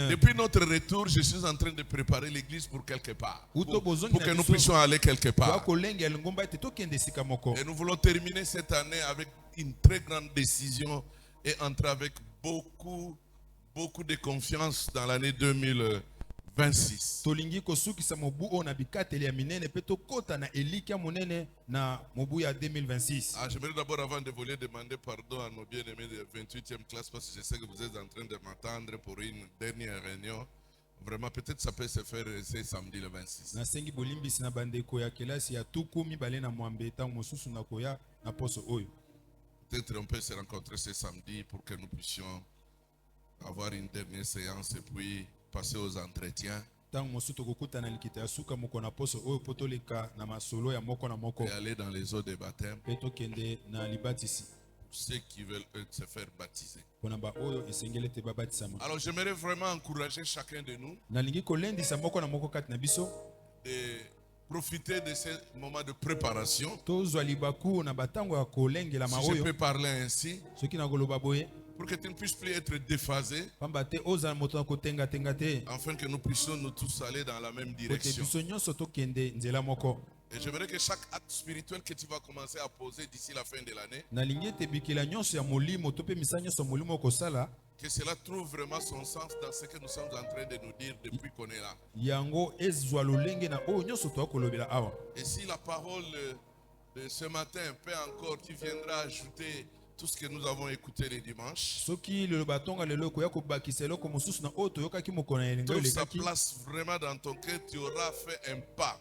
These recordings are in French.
Depuis notre retour, je suis en train de préparer l'église pour quelque part. Pour que nous puissions aller quelque part. Et nous voulons terminer cette année avec une très grande décision et entrer avec beaucoup de confiance dans l'année 2026. J'aimerais d'abord, avant de voler, demander pardon à nos bien-aimés de 28e classe parce que je sais que vous êtes en train de m'attendre pour une dernière réunion. Vraiment, peut-être ça peut se faire ce samedi le 26. Peut-être on peut se rencontrer ce samedi pour que nous puissions avoir une dernière séance et puis passer aux entretiens. Et aller dans les eaux de baptême. Ceux qui veulent se faire baptiser. Alors j'aimerais vraiment encourager chacun de nous de profiter de ce moment de préparation. Si je peux parler ainsi, pour que tu ne puisses plus être déphasé, afin que nous puissions nous tous aller dans la même direction. Et j'aimerais que chaque acte spirituel que tu vas commencer à poser d'ici la fin de l'année, que cela trouve vraiment son sens dans ce que nous sommes en train de nous dire depuis qu'on est là. Et si la parole de ce matin peut encore, tu viendras ajouter tout ce que nous avons écouté les dimanches. Trouve sa place vraiment dans ton cœur, tu auras fait un pas.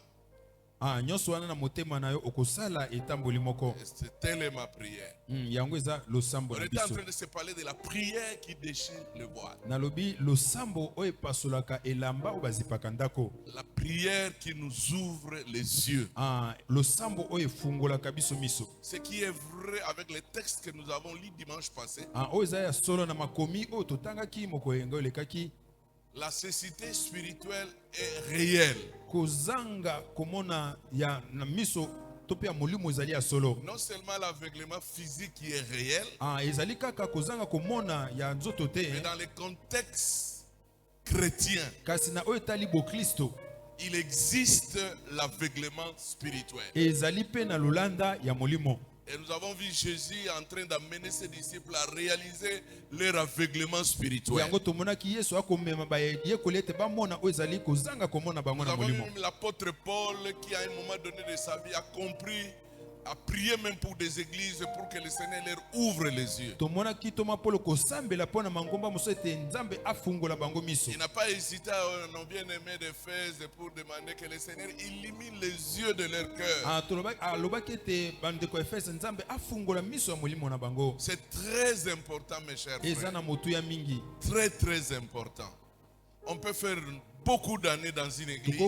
C'était ma prière. On était en train de se parler de la prière qui déchire le voile. La prière qui nous ouvre les yeux. Ce qui est vrai avec les textes que nous avons lus dimanche passé. La cécité spirituelle est réelle. Non seulement l'aveuglement physique qui est réel, mais dans le contexte chrétien, il existe l'aveuglement spirituel. Et nous avons vu Jésus en train d'amener ses disciples à réaliser leur aveuglement spirituel. Nous avons vu l'apôtre Paul qui à un moment donné de sa vie a compris, a prié même pour des églises pour que le Seigneur leur ouvre les yeux. Il n'a pas hésité à nos bien-aimés d'Éphèse pour demander que le Seigneur illumine les yeux de leur cœur. C'est très important, mes chers frères. Très très important. On peut faire beaucoup d'années dans une église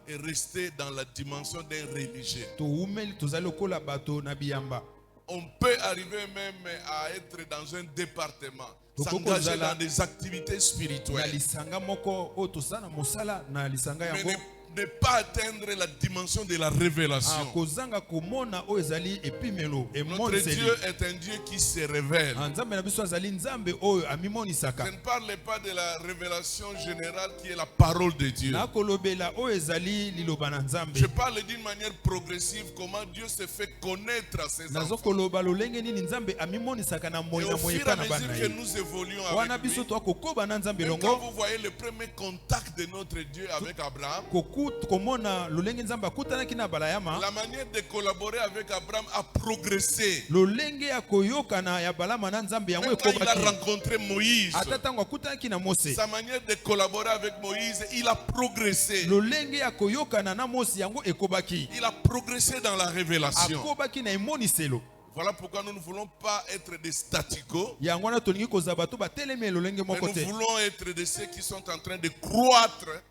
et rester dans la dimension d'un religieux. On peut arriver même à être dans un département, s'engager dans des activités spirituelles, mais ne pas atteindre la dimension de la révélation. Notre Dieu est un Dieu qui se révèle. Je ne parle pas de la révélation générale qui est la parole de Dieu. Je parle d'une manière progressive comment Dieu se fait connaître à ses enfants. Et au fur et à mesure que nous évoluons avec lui, même quand vous voyez le premier contact de notre Dieu avec Abraham, la manière de collaborer avec Abraham a progressé. Même quand il a rencontré Moïse, sa manière de collaborer avec Moïse, il a progressé. Il a progressé dans la révélation. Voilà pourquoi nous ne voulons pas être des staticos, mais nous voulons être de ceux qui sont en train de croître.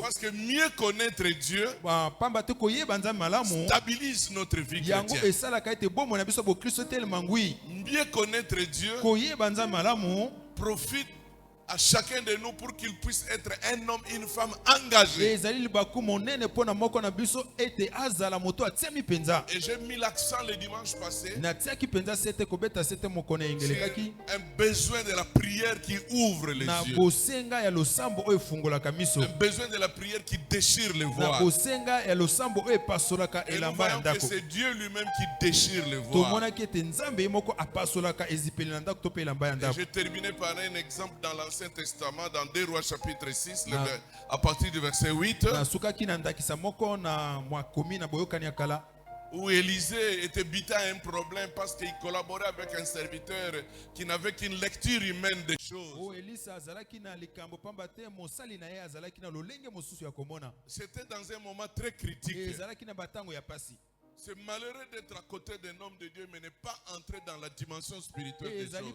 Parce que mieux connaître Dieu stabilise notre vie chrétienne. Mieux connaître Dieu profite à chacun de nous pour qu'il puisse être un homme, une femme engagée. Et j'ai mis l'accent le dimanche passé sur un besoin de la prière qui ouvre les yeux. Un besoin de la prière qui déchire les voiles. Et nous voyons que c'est Dieu lui-même qui déchire les voiles. Et je terminais par un exemple dans l'Ancien Testament, dans 2 Rois chapitre 6, à partir du verset 8. Où Élisée était buté à un problème parce qu'il collaborait avec un serviteur qui n'avait qu'une lecture humaine des choses. C'était dans un moment très critique. C'est malheureux d'être à côté d'un homme de Dieu mais ne pas entrer dans la dimension spirituelle des choses.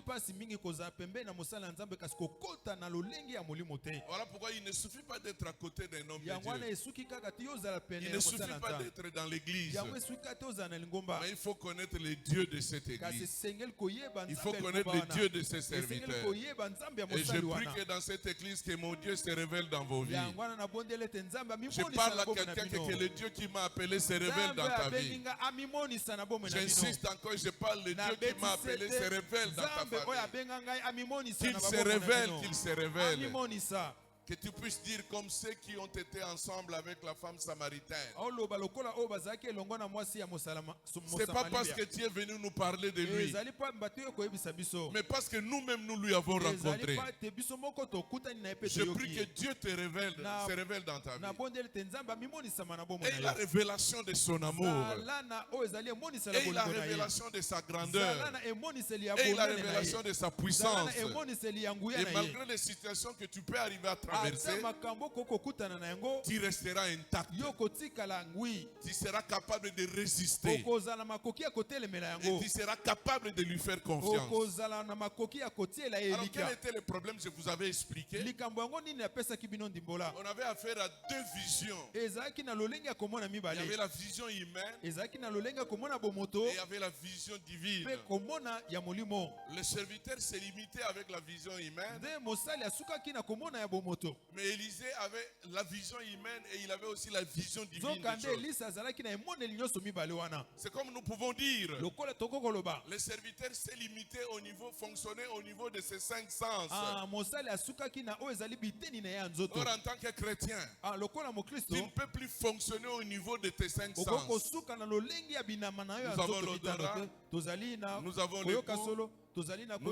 Voilà pourquoi il ne suffit pas d'être à côté d'un homme de Dieu. Il ne suffit pas d'être dans l'église. Mais il faut connaître les dieux de cette église. Il faut connaître les dieux de ses serviteurs. Et je prie que dans cette église, que mon Dieu se révèle dans vos vies. Je parle à quelqu'un que le Dieu qui m'a appelé se révèle dans ta vie. J'insiste encore, je parle, le Dieu qui m'a appelé se révèle dans ta famille. Qu'il se révèle, qu'il se révèle. Que tu puisses dire comme ceux qui ont été ensemble avec la femme samaritaine. C'est pas parce que tu es venu nous parler de lui, mais parce que nous-mêmes nous lui avons rencontré. Je prie que Dieu te révèle, se révèle dans ta vie. Et la révélation de son amour, et la révélation de sa grandeur, et la révélation de sa puissance. Et malgré les situations que tu peux arriver à traverser, tu resteras intact. Tu seras capable de résister. Et tu seras capable de lui faire confiance. Alors quel était le problème? Je vous avais expliqué. On avait affaire à deux visions. Il y avait la vision humaine et il y avait la vision divine. Le serviteur s'est limité avec la vision humaine. Mais Élisée avait la vision humaine et il avait aussi la vision divine. C'est comme nous pouvons dire, le serviteur s'est limité au niveau, fonctionner au niveau de ses 5 sens. Or, en tant que chrétien, tu ne peux plus fonctionner au niveau de tes 5 sens. Nous avons l'odorat, nous avons le goût, nous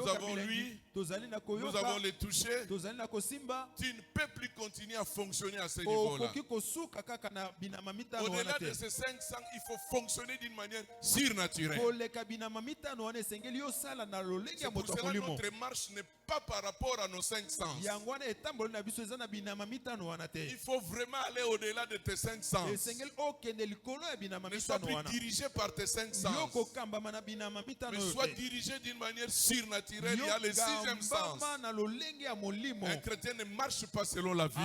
avons lui, nous avons les touchés. Tu ne peux plus continuer à fonctionner à ce niveau-là. Au-delà de ces 5 sens, il faut fonctionner d'une manière surnaturelle. C'est pour cela que notre marche n'est pas par rapport à nos 5 sens. Il faut vraiment aller au-delà de tes 5 sens. Ne sois plus dirigé par tes 5 sens, mais sois dirigé d'une manière surnaturelle. Il y a le 6e sens. Un chrétien ne marche pas selon la vie.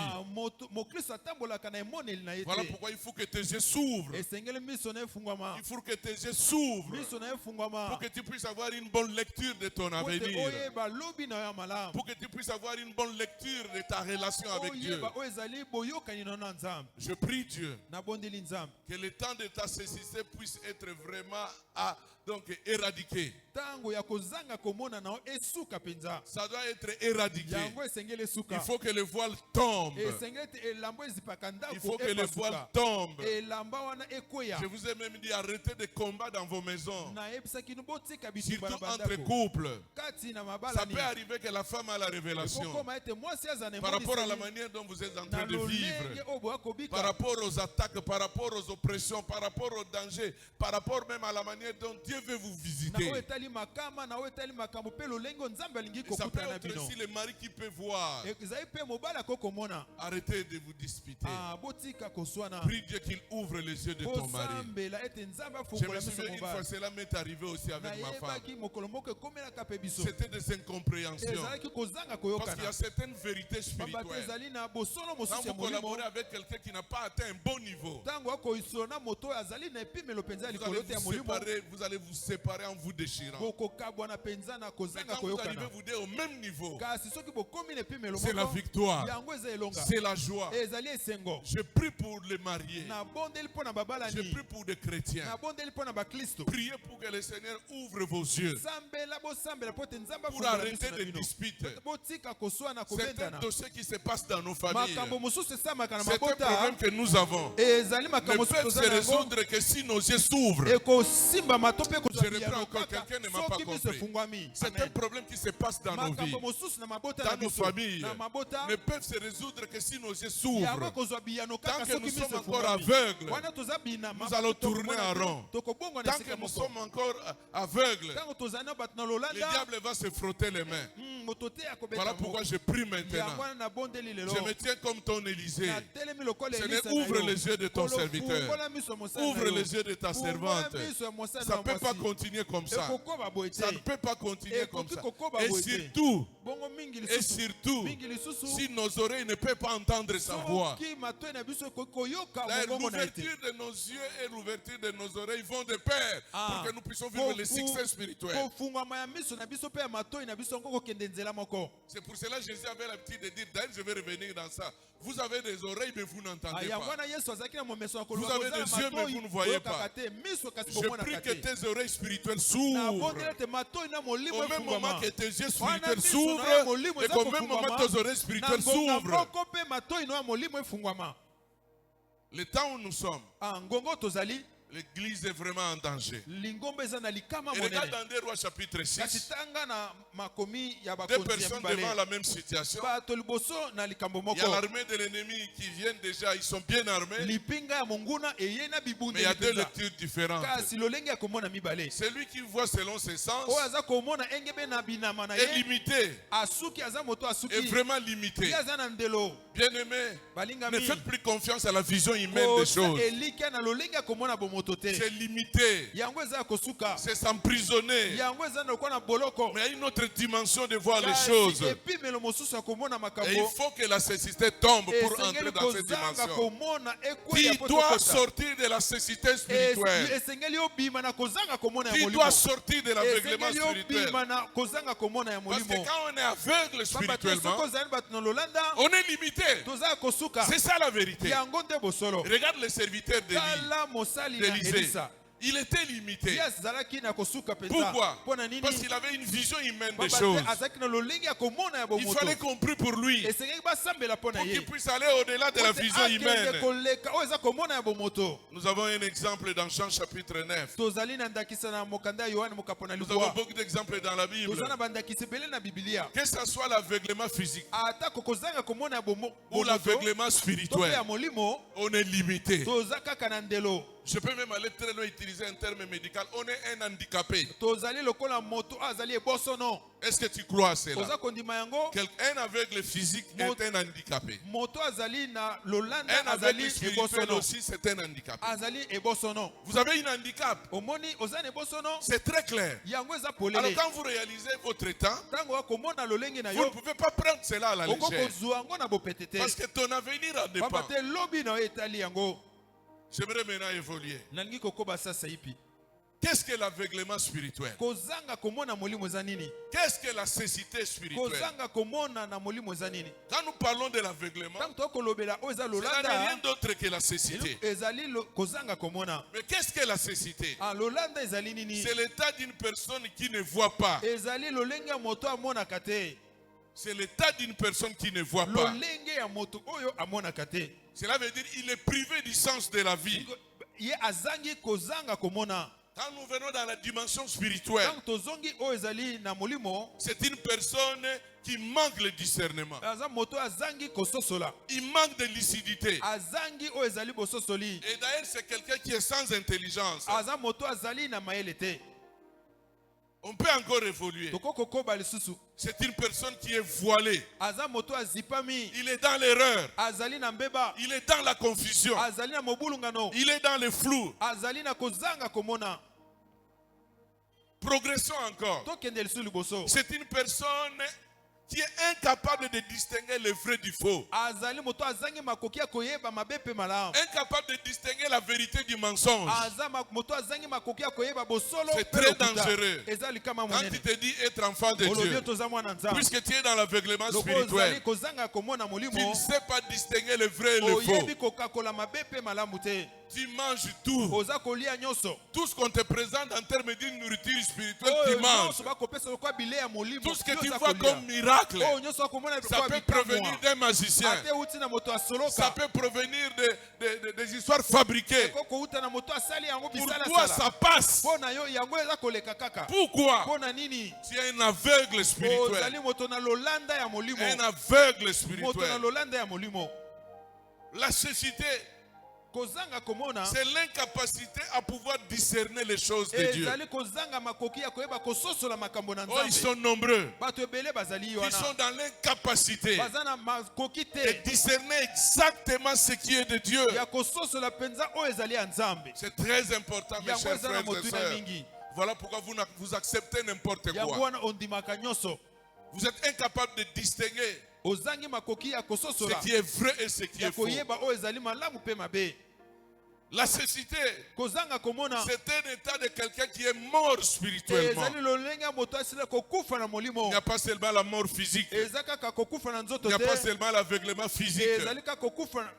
Voilà pourquoi il faut que tes yeux s'ouvrent. Il faut que tes yeux s'ouvrent pour que tu puisses avoir une bonne lecture de ton avenir, pour que tu puisses avoir une bonne lecture de ta relation avec Dieu. Je prie Dieu que le temps de ta cécité puisse être vraiment éradiqué. Ça doit être éradiqué. Il faut que le voile tombe. Il faut que le voile tombe. Je vous ai même dit, arrêtez de combat dans vos maisons. Surtout entre couples. Ça peut arriver que la femme a la révélation par rapport à la manière dont vous êtes en train de vivre, par rapport aux attaques, par rapport aux oppressions, par rapport aux dangers, par rapport même à la manière dont Dieu veut vous visiter. Et ça peut être aussi le mari qui peut voir. Arrêtez de vous disputer. Prie Dieu qu'il ouvre les yeux de ton mari. Je me souviens une fois, cela m'est arrivé aussi avec ma femme. C'était des incompréhensions. Parce qu'il y a certaines vérités spirituelles. Quand vous collaborez avec quelqu'un qui n'a pas atteint un bon niveau, vous allez vous séparer vous allez vous séparer en vous déchirant. Mais quand vous arrivez vous dire au même niveau, c'est la victoire, c'est la joie. Je prie pour les mariés, je prie pour les chrétiens. Priez pour que le Seigneur ouvre vos yeux pour arrêter de disputes. C'est un dossier qui se passe dans nos familles. C'est un problème que nous avons. Ne peut se résoudre que si nos yeux s'ouvrent. Je reprends encore, quelqu'un ne m'a pas compris. C'est un problème qui se passe dans nos vies, dans nos familles. Ne peuvent se résoudre que si nos yeux s'ouvrent. Tant que nous sommes encore aveugles, nous allons tourner en rond. Tant que nous sommes encore aveugles, le diable va se frotter les mains. Voilà pourquoi je prie maintenant. Je me tiens comme ton Élysée. Seigneur, ouvre les yeux de ton serviteur. Ouvre les yeux de ta servante. Ça ne peut pas continuer comme ça. Ça ne peut pas continuer comme ça. Et surtout, si nos oreilles ne peuvent pas entendre sa voix, l'ouverture de nos yeux et l'ouverture de nos oreilles vont de pair pour que nous puissions vivre le succès spirituel. C'est pour cela que Jésus avait l'habitude de dire, d'ailleurs je vais revenir dans ça, vous avez des oreilles mais vous n'entendez pas. Vous avez des yeux mais vous ne voyez pas. Je prie que tes oreilles spirituelles s'ouvrent. Au même moment que tes yeux spirituels s'ouvrent, et qu'au même moment tes oreilles spirituelles s'ouvrent. Le temps où nous sommes, l'Église est vraiment en danger. Et regarde dans 2 Rois chapitre 6, deux personnes devant la même situation. Il y a l'armée de l'ennemi qui vient déjà, ils sont bien armés. Mais il y a deux lectures différentes. Celui qui voit selon ses sens est limité. Est vraiment limité. Bien-aimé, ne faites plus confiance à la vision humaine des choses. C'est limité. C'est s'emprisonner. Mais il y a une autre dimension de voir les choses. Et il faut que la cécité tombe pour entrer dans cette dimension. Tu dois sortir de la cécité spirituelle. Tu dois sortir de l'aveuglement spirituel. Parce que quand on est aveugle spirituellement, on est limité. C'est ça la vérité. Regarde les serviteurs d'Élisée. Il était limité. Pourquoi? Parce qu'il avait une vision humaine des choses. Il fallait qu'on prie pour lui, pour qu'il puisse aller au-delà de la vision humaine. Nous avons un exemple dans Jean chapitre 9. Nous avons beaucoup d'exemples dans la Bible. Que ce soit l'aveuglement physique ou l'aveuglement spirituel, on est limité. Je peux même aller très loin, utiliser un terme médical. On est un handicapé. Est-ce que tu crois à cela? Un aveugle physique est un handicapé. Un aveugle spirituel aussi, c'est un handicapé. Vous avez un handicap. C'est très clair. Alors quand vous réalisez votre temps, vous ne pouvez pas prendre cela à la légère. Parce que ton avenir en dépend. J'aimerais maintenant évoluer. Qu'est-ce que l'aveuglement spirituel? Qu'est-ce que la cécité spirituelle? Quand nous parlons de l'aveuglement, cela n'est rien d'autre que la cécité. Mais qu'est-ce que la cécité? C'est l'état d'une personne qui ne voit pas. C'est l'état d'une personne qui ne voit pas. Cela veut dire qu'il est privé du sens de la vie. Quand nous venons dans la dimension spirituelle, c'est une personne qui manque le discernement. Il manque de lucidité. Et d'ailleurs, c'est quelqu'un qui est sans intelligence. On peut encore évoluer. C'est une personne qui est voilée. Il est dans l'erreur. Il est dans la confusion. Il est dans le flou. Progressons encore. C'est une personne qui est incapable de distinguer le vrai du faux. Incapable de distinguer la vérité du mensonge. C'est très dangereux. Quand tu te dis être enfant de Dieu, puisque tu es dans l'aveuglement spirituel, tu ne sais pas distinguer le vrai et le faux. Tu manges tout. Tout ce qu'on te présente en termes d'une nourriture spirituelle, tu manges. Tout ce que tu vois comme miracle, ça peut provenir d'un magicien. Ça peut provenir des histoires fabriquées. Pour toi, ça passe. Pourquoi? Tu es un aveugle spirituel. Un aveugle spirituel. La cécité, c'est l'incapacité à pouvoir discerner les choses de Dieu. Oh, ils sont nombreux. Ils sont dans l'incapacité de discerner exactement ce qui est de Dieu. C'est très important, mes chers frères et sœurs. Voilà pourquoi vous acceptez n'importe quoi. Vous êtes incapable de distinguer ce qui est vrai et ce qui est faux. La cécité, c'est un état de quelqu'un qui est mort spirituellement. Il n'y a pas seulement la mort physique. Il n'y a pas seulement l'aveuglement physique.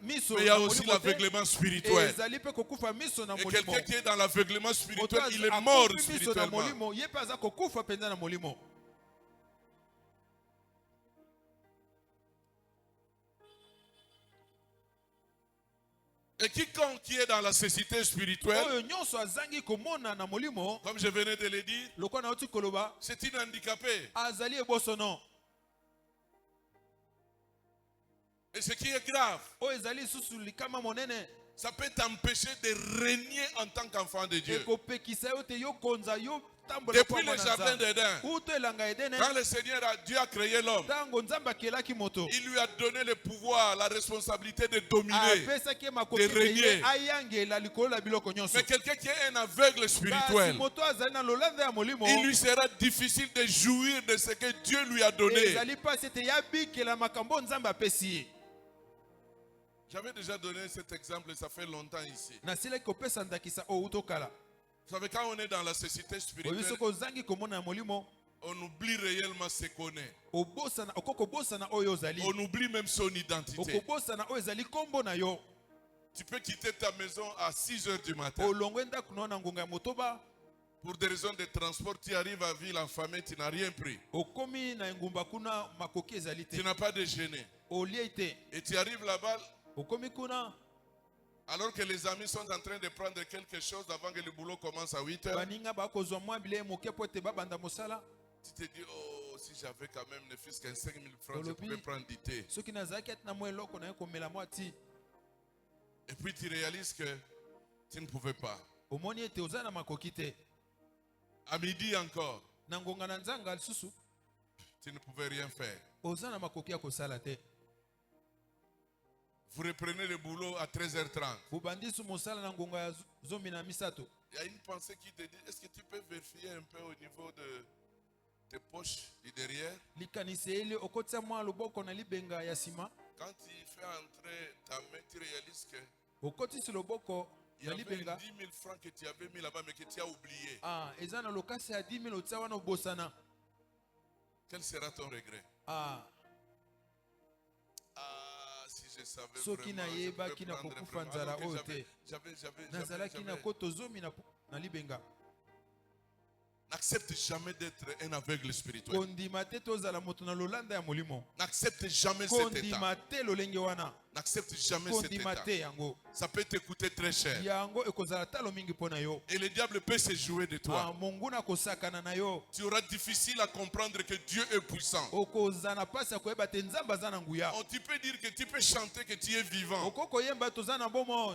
Mais il y a aussi l'aveuglement spirituel. Et quelqu'un qui est dans l'aveuglement spirituel, il est mort spirituellement. Et quiconque qui est dans la cécité spirituelle, comme je venais de le dire, c'est un handicapé. Et ce qui est grave, ça peut t'empêcher de régner en tant qu'enfant de Dieu. Depuis le jardin d'Éden, quand le Seigneur Dieu a créé l'homme, il lui a donné le pouvoir, la responsabilité de dominer, de régner. Mais quelqu'un qui est un aveugle spirituel, il lui sera difficile de jouir de ce que Dieu lui a donné. J'avais déjà donné cet exemple, ça fait longtemps ici. Vous savez, quand on est dans la cécité spirituelle, on oublie réellement ce qu'on est. On oublie même son identité. Tu peux quitter ta maison à 6 heures du matin. Pour des raisons de transport, tu arrives à ville affamée, tu n'as rien pris. Tu n'as pas déjeuné. Et tu arrives là-bas. Alors que les amis sont en train de prendre quelque chose avant que le boulot commence à 8 heures. Tu te dis, oh, si j'avais quand même ne fût-ce qu'un 5 000 francs, je pouvais prendre du thé. Et puis tu réalises que tu ne pouvais pas. À midi encore, tu ne pouvais rien faire. Vous reprenez le boulot à 13h30. Il y a une pensée qui te dit, est-ce que tu peux vérifier un peu au niveau de tes poches du derrière? Quand tu fais entrer ta main, tu réalises que il y avait 10 000 francs que tu avais mis là-bas mais que tu as oublié. Quel sera ton regret? Je savais vraiment, n'accepte jamais d'être un aveugle spirituel. N'accepte jamais cet état. N'accepte jamais cet état. Ça peut te coûter très cher. Et le diable peut se jouer de toi. Tu auras difficile à comprendre que Dieu est puissant. Tu peux dire que tu peux chanter que tu es vivant.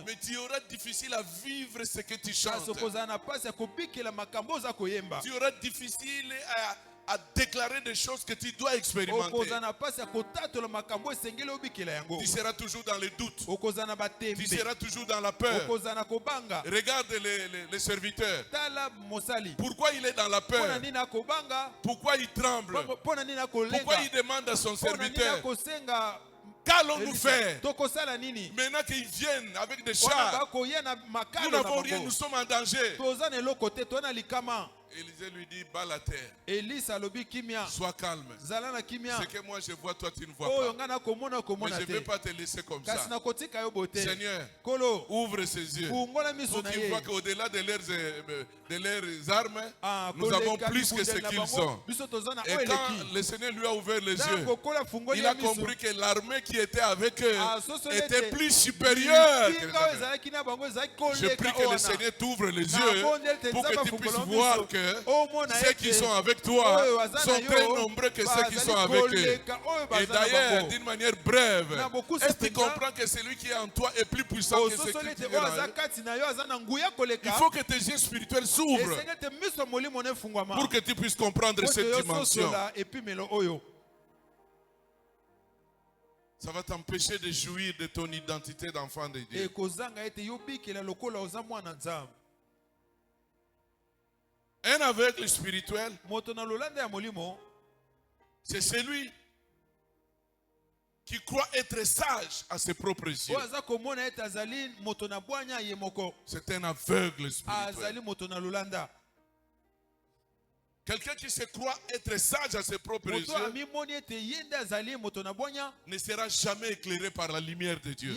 Mais tu auras difficile à vivre ce que tu chantes. Tu auras difficile à déclarer des choses que tu dois expérimenter. Tu seras toujours dans les doutes. Tu seras toujours dans la peur. Regarde les serviteurs. Pourquoi il est dans la peur? Pourquoi il tremble? Pourquoi il demande à son serviteur? Qu'allons-nous faire? Maintenant qu'ils viennent avec des chars, nous n'avons rien, nous sommes en danger. Élisée lui dit, bats la terre. Sois calme. Ce que moi je vois, toi tu ne vois pas. Mais je ne vais pas te laisser comme ça. Seigneur, ouvre ses yeux pour qu'il voit qu'au-delà de leurs armes, nous avons plus que ce qu'ils ont. Et quand le Seigneur lui a ouvert les yeux, il a compris que l'armée qui était avec eux était plus supérieure que les armées. Je prie que le Seigneur t'ouvre les yeux pour que tu puisses voir que ceux qui sont avec toi sont très nombreux que ceux qui sont avec eux. Et d'ailleurs, d'une manière brève, est-ce que tu comprends que celui qui est en toi est plus puissant que celui qui est en eux? Il faut que tes yeux spirituels s'ouvrent pour que tu puisses comprendre cette dimension. Ça va t'empêcher de jouir de ton identité d'enfant de Dieu. Un aveugle spirituel, c'est celui qui croit être sage à ses propres yeux. C'est un aveugle spirituel. Quelqu'un qui se croit être sage à ses propres yeux ne sera jamais éclairé par la lumière de Dieu.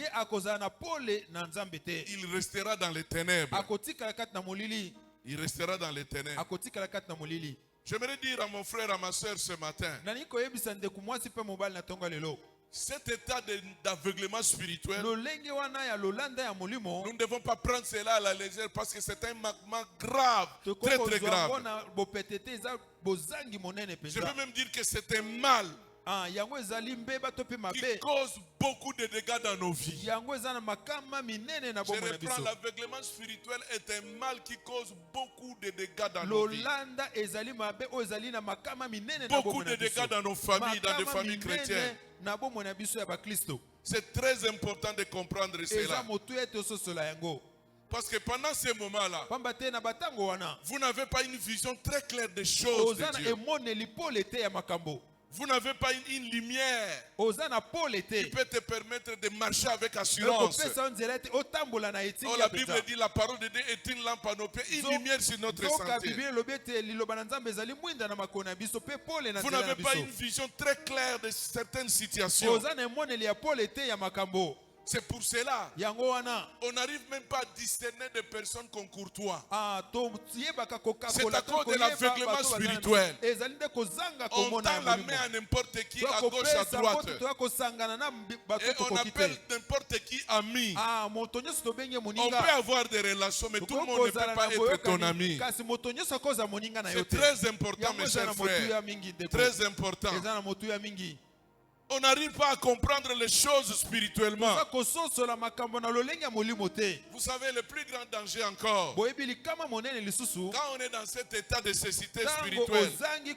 Il restera dans les ténèbres. Il restera dans les ténèbres. J'aimerais dire à mon frère, à ma soeur ce matin, cet état d'aveuglement spirituel, nous ne devons pas prendre cela à la légère parce que c'est un manquement grave, très très grave. Je peux même dire que c'est un mal qui cause beaucoup de dégâts dans nos vies. Je reprends, l'aveuglement spirituel est un mal qui cause beaucoup de dégâts dans nos vies. Beaucoup de dégâts dans nos familles, dans des familles chrétiennes. C'est très important de comprendre cela. Parce que pendant ces moments-là, vous n'avez pas une vision très claire des choses de Dieu. Vous n'avez pas une lumière qui peut te permettre de marcher avec assurance. Oh, la Bible dit la parole de Dieu est une lampe à nos pieds, une lumière sur notre sentier. Vous n'avez pas une vision très claire de certaines situations. C'est pour cela on n'arrive même pas à discerner des personnes qu'on courtoie. C'est à cause de l'aveuglement spirituel. On tend la main à n'importe qui, à gauche, à droite. Et on appelle n'importe qui ami. On peut avoir des relations, mais tout le monde ne peut pas être ton ami. C'est très important, mes chers frères. Très important. On n'arrive pas à comprendre les choses spirituellement. Vous savez, le plus grand danger encore, quand on est dans cet état de cécité spirituelle, c'est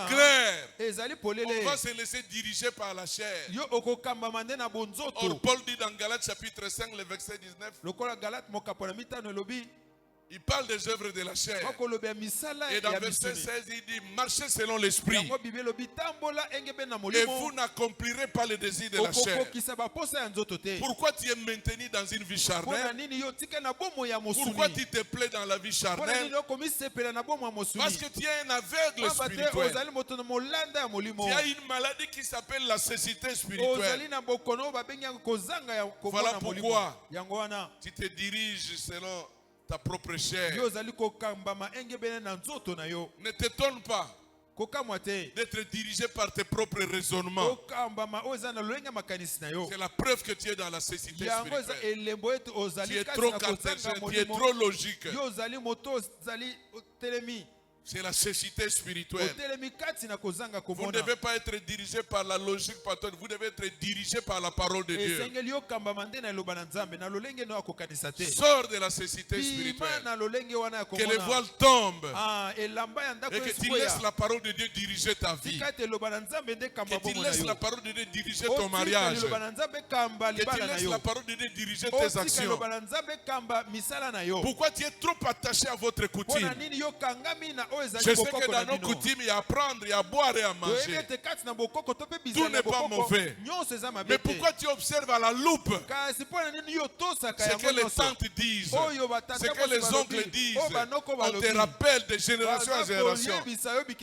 clair, on va se laisser diriger par la chair. Or, Paul dit dans Galates chapitre 5, le verset 19, il parle des œuvres de la chair. Et dans verset 16, il dit, marchez selon l'esprit. Et vous n'accomplirez pas les désirs de la chair. Pourquoi tu es maintenu dans une vie charnelle? Pourquoi tu te plais dans la vie charnelle? Parce que tu es un aveugle spirituel. Tu as une maladie qui s'appelle la cécité spirituelle. Voilà pourquoi tu te diriges selon ta propre chair. Ne t'étonne pas d'être dirigé par tes propres raisonnements. C'est la preuve que tu es dans la cécité spirituelle. Tu es trop cartésien, tu es trop logique. C'est la cécité spirituelle. Vous ne devez pas être dirigé par la logique patronne. Vous devez être dirigé par la parole de Dieu. Sors de la cécité spirituelle. Que les voiles tombent. Et que tu laisses la parole de Dieu diriger ta vie. Que tu laisses la parole de Dieu diriger ton mariage. Que tu laisses la parole de Dieu diriger tes actions. Pourquoi tu es trop attaché à votre coutume? Je sais que dans nos coutumes, il y a à prendre, il y a à boire et à manger. Tout n'est pas mauvais. Mais pourquoi tu observes à la loupe ce que les tantes disent, ce que les oncles disent? On te rappelle de génération en génération.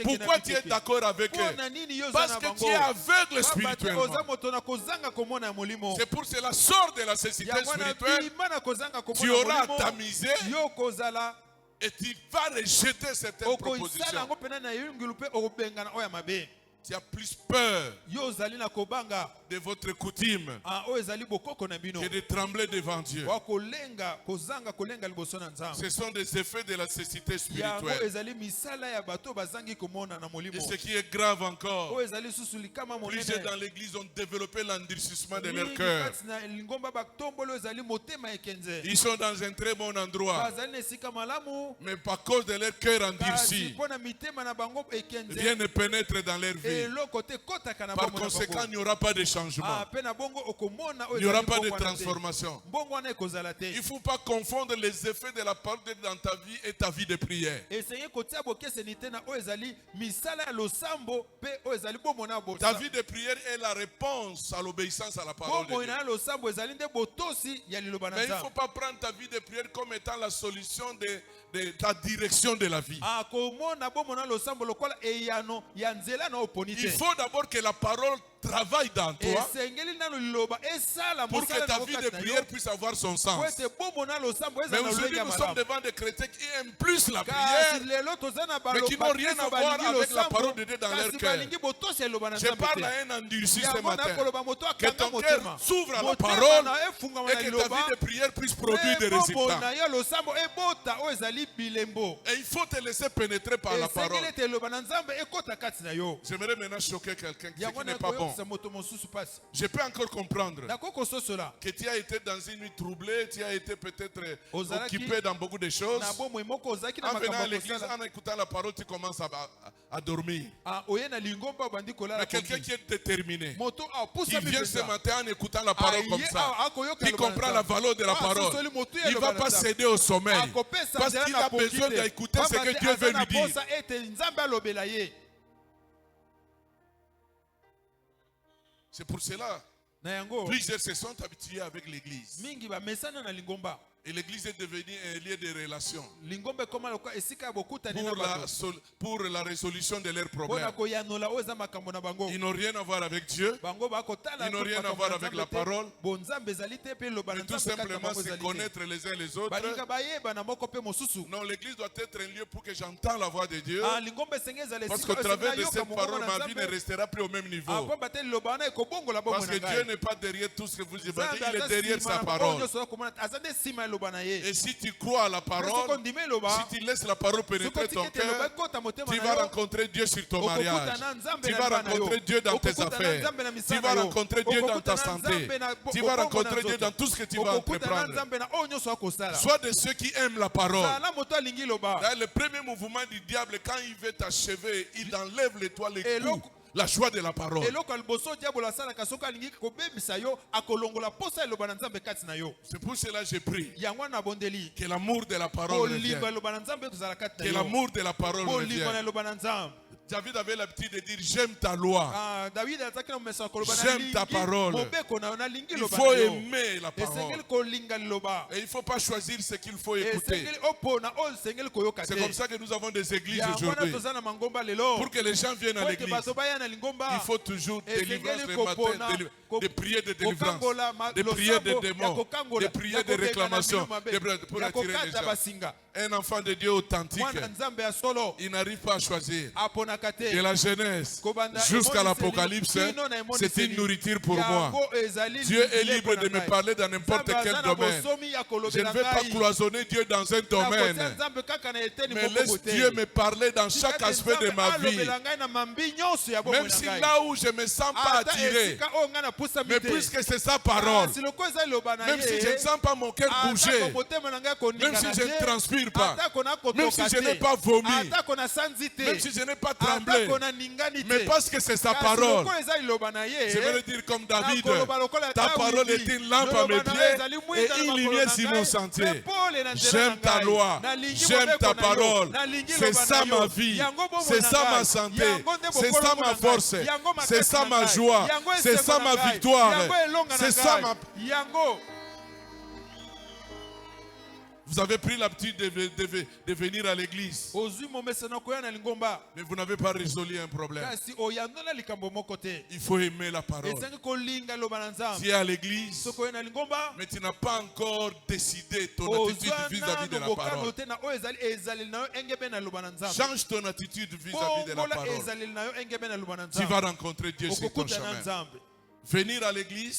Pourquoi tu es d'accord avec eux? Parce que tu es aveugle spirituellement. C'est pour cela, sors de la cécité spirituelle. Tu auras à tamiser. Et tu vas rejeter certaines propositions. Tu as plus peur de votre coutume que de trembler devant Dieu. Ce sont des effets de la cécité spirituelle. Et ce qui est grave encore, plusieurs dans l'église ont développé l'endurcissement de leur cœur. Ils sont dans un très bon endroit, mais par cause de leur cœur endurci, rien ne pénètre dans leur vie. Par conséquent, il n'y aura pas de changement. Il n'y aura pas de transformation. Il ne faut pas confondre les effets de la parole de Dieu dans ta vie et ta vie de prière. Ta vie de prière est la réponse à l'obéissance à la parole de Dieu. Mais il ne faut pas prendre ta vie de prière comme étant la solution de ta direction de la vie. Il faut d'abord que la parole travaille dans toi pour que ta vie de prière puisse avoir son sens. Mais aujourd'hui, nous sommes devant des chrétiens qui aiment plus la prière, mais qui n'ont rien à voir avec la parole de Dieu dans leur cœur. Je parle à un endurci ce matin. Que ton cœur s'ouvre à la parole et que ta vie de prière puisse produire des résultats. Et il faut te laisser pénétrer par la parole. J'aimerais maintenant choquer quelqu'un qui n'est pas bon. Je peux encore comprendre que tu as été dans une nuit troublée, tu as été peut-être occupé dans beaucoup de choses. En venant à l'église, en écoutant la parole, tu commences à dormir. Mais quelqu'un qui est déterminé, qui vient ce matin en écoutant la parole comme ça, qui comprend la valeur de la parole, il ne va pas céder au sommeil parce qu'il a besoin d'écouter ce que Dieu veut lui dire. C'est pour cela plusieurs se sont habitués avec l'église. Et l'église est devenue un lieu de relation pour la résolution de leurs problèmes. Ils n'ont rien à voir avec Dieu. Ils n'ont rien à voir avec la parole. Mais tout simplement se connaître les uns les autres. Non, l'église doit être un lieu pour que j'entende la voix de Dieu. Parce qu'au travers de cette parole, ma vie ne restera plus au même niveau. Parce que Dieu n'est pas derrière tout ce que vous imaginez. Il est derrière sa parole. Et si tu crois à la parole, si tu laisses la parole pénétrer ton cœur, tu vas rencontrer Dieu sur ton mariage. Tu vas rencontrer Dieu dans tes affaires. Tu vas rencontrer Dieu dans ta santé. Tu vas rencontrer Dieu dans tout ce que tu vas entreprendre. Sois de ceux qui aiment la parole. Le premier mouvement du diable, quand il veut t'achever, il enlève l'étoile et coupe la joie de la parole. C'est pour cela que j'ai pris que l'amour de la parole revienne. Que l'amour de la parole revienne. David avait l'habitude de dire j'aime ta loi. J'aime ta parole. Il faut aimer la parole. Et il ne faut pas choisir ce qu'il faut écouter. C'est comme ça que nous avons des églises aujourd'hui. Pour que les gens viennent à l'église, il faut toujours délivrance le matin, des prières de délivrance, des prières de démons, des prières de réclamation pour attirer les gens. Un enfant de Dieu authentique, il n'arrive pas à choisir. De la Genèse jusqu'à l'Apocalypse, c'est une nourriture pour moi. Dieu est libre de me parler dans n'importe quel domaine. Je ne vais pas cloisonner Dieu dans un domaine, mais laisse Dieu me parler dans chaque aspect de ma vie. Même si là où je ne me sens pas attiré, mais puisque c'est sa parole, même si je ne sens pas mon cœur bouger, même si je ne transpire pas, même si je n'ai pas vomi, même si je n'ai pas tremblé, mais parce que c'est sa parole, je vais le dire comme David, ta parole est une lampe à mes pieds et une lumière sur mon sentier. J'aime ta loi, j'aime ta parole, c'est ça ma vie, c'est ça ma santé, c'est ça ma force, c'est ça ma joie, c'est ça ma victoire, c'est ça ma... Vous avez pris l'habitude de venir à l'église, mais vous n'avez pas résolu un problème. Il faut aimer la parole. Tu es à l'église, mais tu n'as pas encore décidé ton attitude vis-à-vis de la parole. Change ton attitude vis-à-vis de la parole. Tu vas rencontrer Dieu sur ton chemin. Venir à l'église,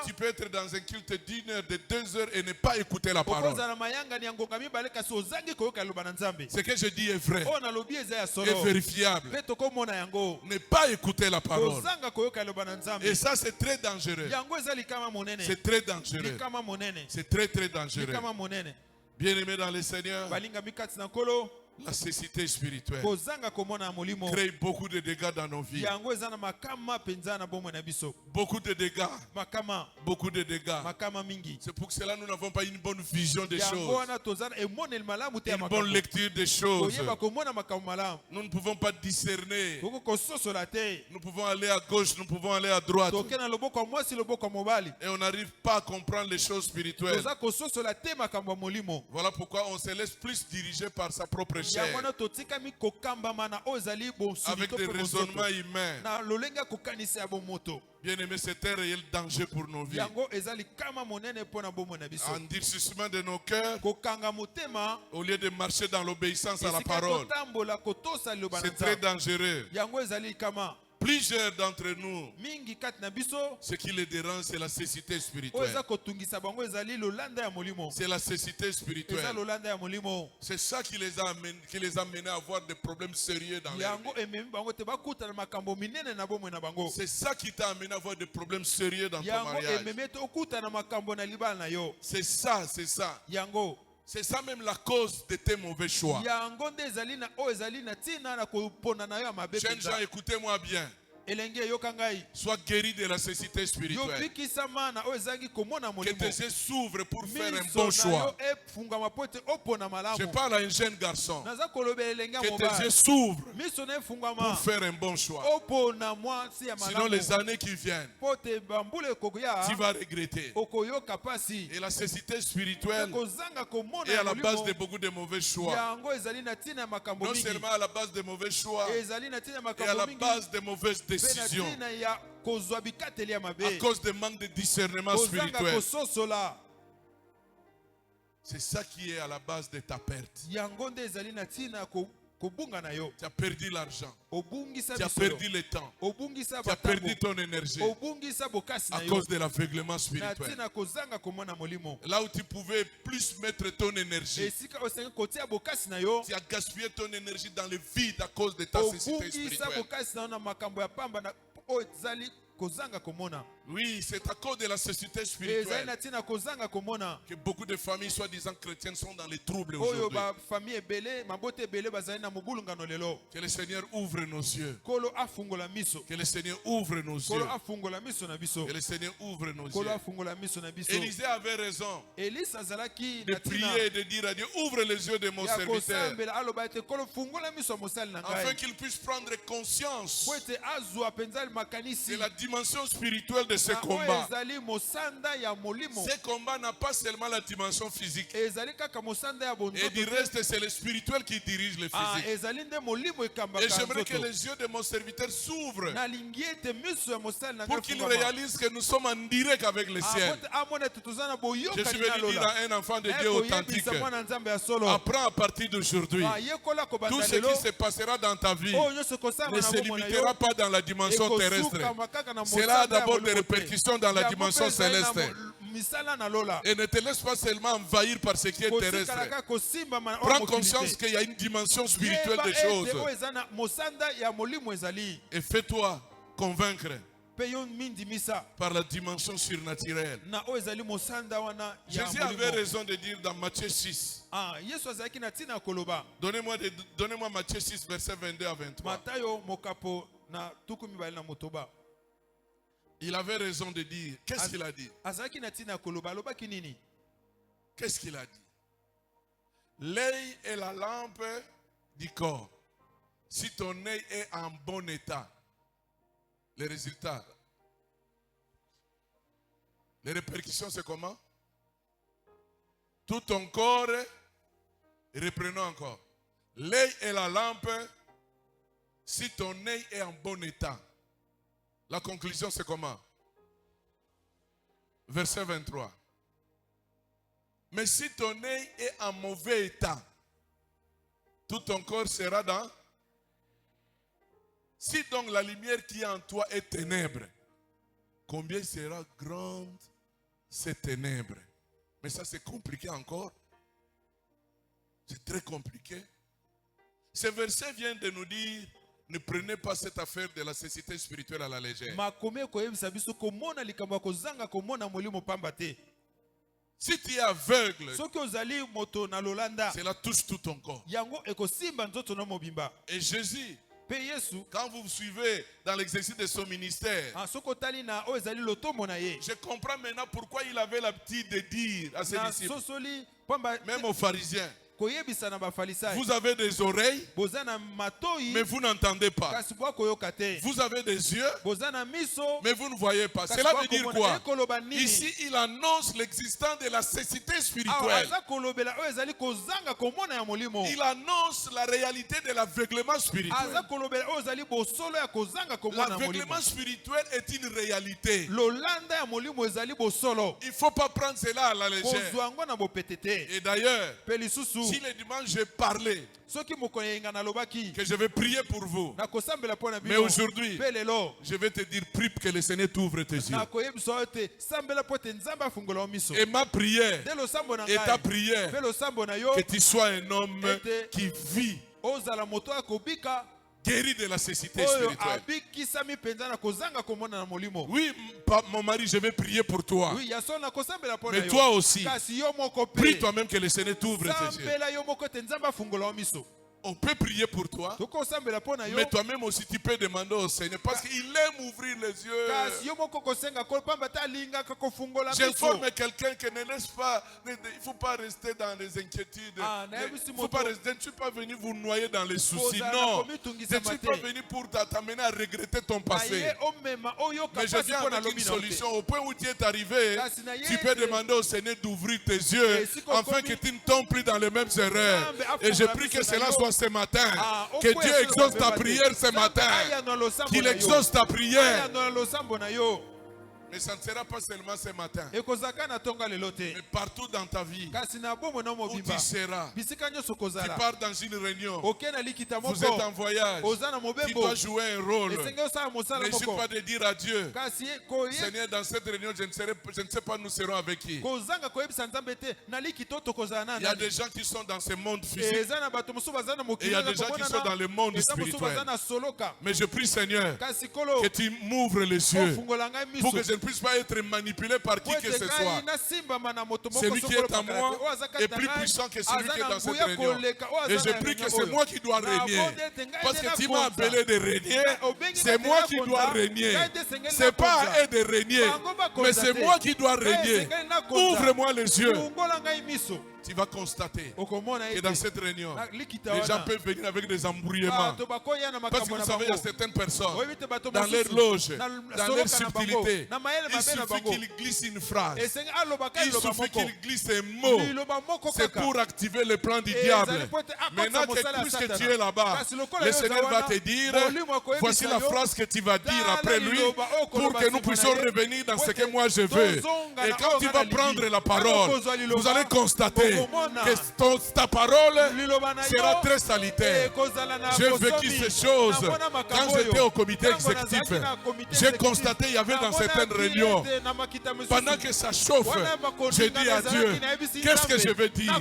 tu peux être dans un culte d'1 heure, de 2 heures et ne pas écouter la parole. Ce que je dis est vrai, est vérifiable. Ne pas écouter la parole. Et ça c'est très dangereux. C'est très dangereux. C'est très très dangereux. Bien aimé dans le Seigneur, la cécité spirituelle crée beaucoup de dégâts dans nos vies. Beaucoup de dégâts. Beaucoup de dégâts. C'est pour cela que nous n'avons pas une bonne vision des choses. Une bonne lecture des choses. Nous ne pouvons pas discerner. Nous pouvons aller à gauche, nous pouvons aller à droite. Et on n'arrive pas à comprendre les choses spirituelles. Voilà pourquoi on se laisse plus diriger par sa propre chair, avec des raisonnements humains. Bien aimé, c'est un réel danger pour nos vies. En durcissement de nos cœurs, au lieu de marcher dans l'obéissance à la parole, c'est très dangereux. Plusieurs d'entre nous, ce qui les dérange, c'est la cécité spirituelle. C'est la cécité spirituelle. C'est ça qui les a amenés à avoir des problèmes sérieux dans leur vie. C'est ça qui t'a amené à avoir des problèmes sérieux dans ton mariage. C'est ça, c'est ça. C'est ça même la cause de tes mauvais choix. Jeunes gens, écoutez-moi bien. Sois guéri de la cécité spirituelle. Que tes yeux s'ouvrent pour faire un bon choix. Je parle à un jeune garçon. Que tes yeux s'ouvrent pour faire un bon choix. Sinon les années qui viennent, tu vas regretter. Et la cécité spirituelle est à la base de beaucoup de mauvais choix. Non seulement à la base de mauvais choix, et à la base de mauvaises décisions. À cause de manque de discernement spirituel. C'est ça qui est à la base de ta perte. Tu as perdu l'argent. Tu as perdu le temps. Tu as perdu ton énergie à cause de l'aveuglement spirituel. Là où tu pouvais plus mettre ton énergie, tu as gaspillé ton énergie dans le vide à cause de ta cécité spirituelle. Oui, c'est à cause de la cécité spirituelle que beaucoup de familles soi-disant chrétiennes sont dans les troubles aujourd'hui. Que le Seigneur ouvre nos yeux. Que le Seigneur ouvre nos yeux. Que le Seigneur ouvre nos yeux. Élisée avait raison de prier et de dire à Dieu, ouvre les yeux de mon serviteur, afin qu'il puisse prendre conscience de la dimension spirituelle de de ce combat. Ce combat n'a pas seulement la dimension physique. Et du reste, c'est le spirituel qui dirige le physique. Et j'aimerais que les yeux de mon serviteur s'ouvrent pour qu'il réalise que nous sommes en direct avec le ciel. Je suis venu dire à un enfant de Dieu authentique, apprends à partir d'aujourd'hui. Tout ce qui se passera dans ta vie ne se limitera pas dans la dimension terrestre. Cela a d'abord des répercussions dans la dimension céleste. Et ne te laisse pas seulement envahir par ce qui est terrestre. Prends conscience qu'il y a une dimension spirituelle des choses. Et fais-toi convaincre par la dimension surnaturelle. Jésus avait raison de dire dans Matthieu 6. Donnez-moi Matthieu 6, verset 22 à 23. Il avait raison de dire. Qu'est-ce qu'il a dit? Qu'est-ce qu'il a dit? L'œil est la lampe du corps. Si ton œil est en bon état, les résultats, les répercussions, c'est comment? Tout ton corps, reprenons encore. L'œil est la lampe. Si ton œil est en bon état, la conclusion, c'est comment? Verset 23. Mais si ton œil est en mauvais état, tout ton corps sera dans... Si donc la lumière qui est en toi est ténèbre, combien sera grande cette ténèbre? Mais ça, c'est compliqué encore. C'est très compliqué. Ce verset vient de nous dire, ne prenez pas cette affaire de la cécité spirituelle à la légère. Si tu es aveugle, cela touche tout ton corps. Et Jésus, quand vous suivez dans l'exercice de son ministère, je comprends maintenant pourquoi il avait l'habitude de dire à ses disciples, même aux pharisiens, vous avez des oreilles, mais vous n'entendez pas. Vous avez des yeux, mais vous ne voyez pas. Cela veut dire quoi? Ici, il annonce l'existence de la cécité spirituelle. Il annonce la réalité de l'aveuglement spirituel. L'aveuglement spirituel est une réalité. Il ne faut pas prendre cela à la légère. Et d'ailleurs, si le dimanche j'ai parlé que je vais prier pour vous, mais aujourd'hui je vais te dire, prie que le Seigneur t'ouvre tes yeux. Et ma prière et ta prière, que tu sois un homme qui vit guéri de la cécité spirituelle. Oui, mon mari, je vais prier pour toi. Mais toi aussi, prie toi-même que le Seigneur t'ouvre tes yeux. On peut prier pour toi, mais toi-même aussi tu peux demander au Seigneur parce qu'il aime ouvrir les yeux. J'informe quelqu'un qui ne laisse pas, il ne faut pas rester dans les inquiétudes. Il faut pas rester, je ne suis pas venu vous noyer dans les soucis. Non, je ne suis pas venu pour t'amener à regretter ton passé. Mais je viens avec une solution. Au point où tu es arrivé, tu peux demander au Seigneur d'ouvrir tes yeux afin que tu ne tombes plus dans les mêmes erreurs. Et je prie que cela soit ce matin, que Dieu exauce ta prière ce matin, qu'il exauce ta prière. Mais ça ne sera pas seulement ce matin, mais partout dans ta vie où tu seras. Tu pars dans une réunion, vous êtes en voyage, tu dois jouer un rôle. N'hésite pas de dire à Dieu, Seigneur, dans cette réunion, je ne sais pas nous serons avec qui. Il y a des gens qui sont dans ce monde physique et il y a des gens qui sont dans le monde spirituel. Mais je prie, Seigneur, que tu m'ouvres les yeux pour que je ne puisse pas être manipulé par qui que ce soit. Celui qui est en moi est plus puissant que celui qui est dans cette réunion. Et je prie que c'est moi qui dois régner. Parce que tu m'as appelé de régner, c'est moi qui dois régner. C'est pas à eux de régner, mais c'est moi qui dois régner. Ouvre-moi les yeux tu vas constater que dans cette réunion, les gens peuvent venir avec des embrouillements. Parce que vous savez, il y a certaines personnes, dans leur loge, dans leur subtilité, il suffit qu'ils glissent une phrase, il suffit qu'ils glissent un mot. C'est pour activer le plan du diable. Maintenant que puisque tu es là-bas, le Seigneur va te dire, voici la phrase que tu vas dire après lui, pour que nous puissions revenir dans ce que moi je veux. Et quand tu vas prendre la parole, vous allez constater que ta parole sera très salutaire. J'ai vécu ces choses quand j'étais au comité exécutif. J'ai constaté qu'il y avait dans certaines réunions, pendant que ça chauffe, j'ai dit à Dieu, qu'est-ce que je veux dire?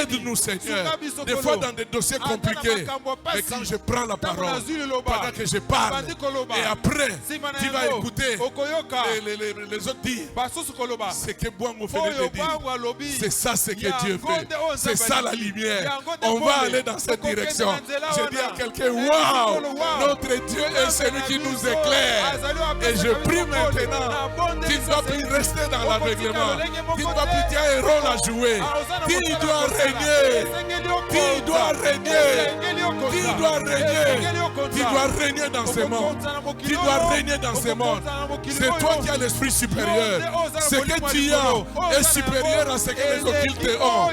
Aide-nous Seigneur. Des fois dans des dossiers compliqués, mais quand je prends la parole, pendant que je parle, et après, tu vas écouter les autres dire ce que moi me fait de dire. C'est ça ce que Dieu fait. C'est ça la lumière. On va aller dans cette direction. Je dis à quelqu'un, waouh, notre Dieu est celui qui nous éclaire. Et je prie maintenant, tu ne dois plus rester dans l'aveuglement. Tu ne dois plus, tu as un rôle à jouer. Tu dois régner. Tu dois régner. Tu dois régner. Tu dois régner dans ce monde. Tu dois régner dans ce monde. C'est toi qui as l'esprit supérieur. Ce que tu as est supérieur à ce que les occultes ont.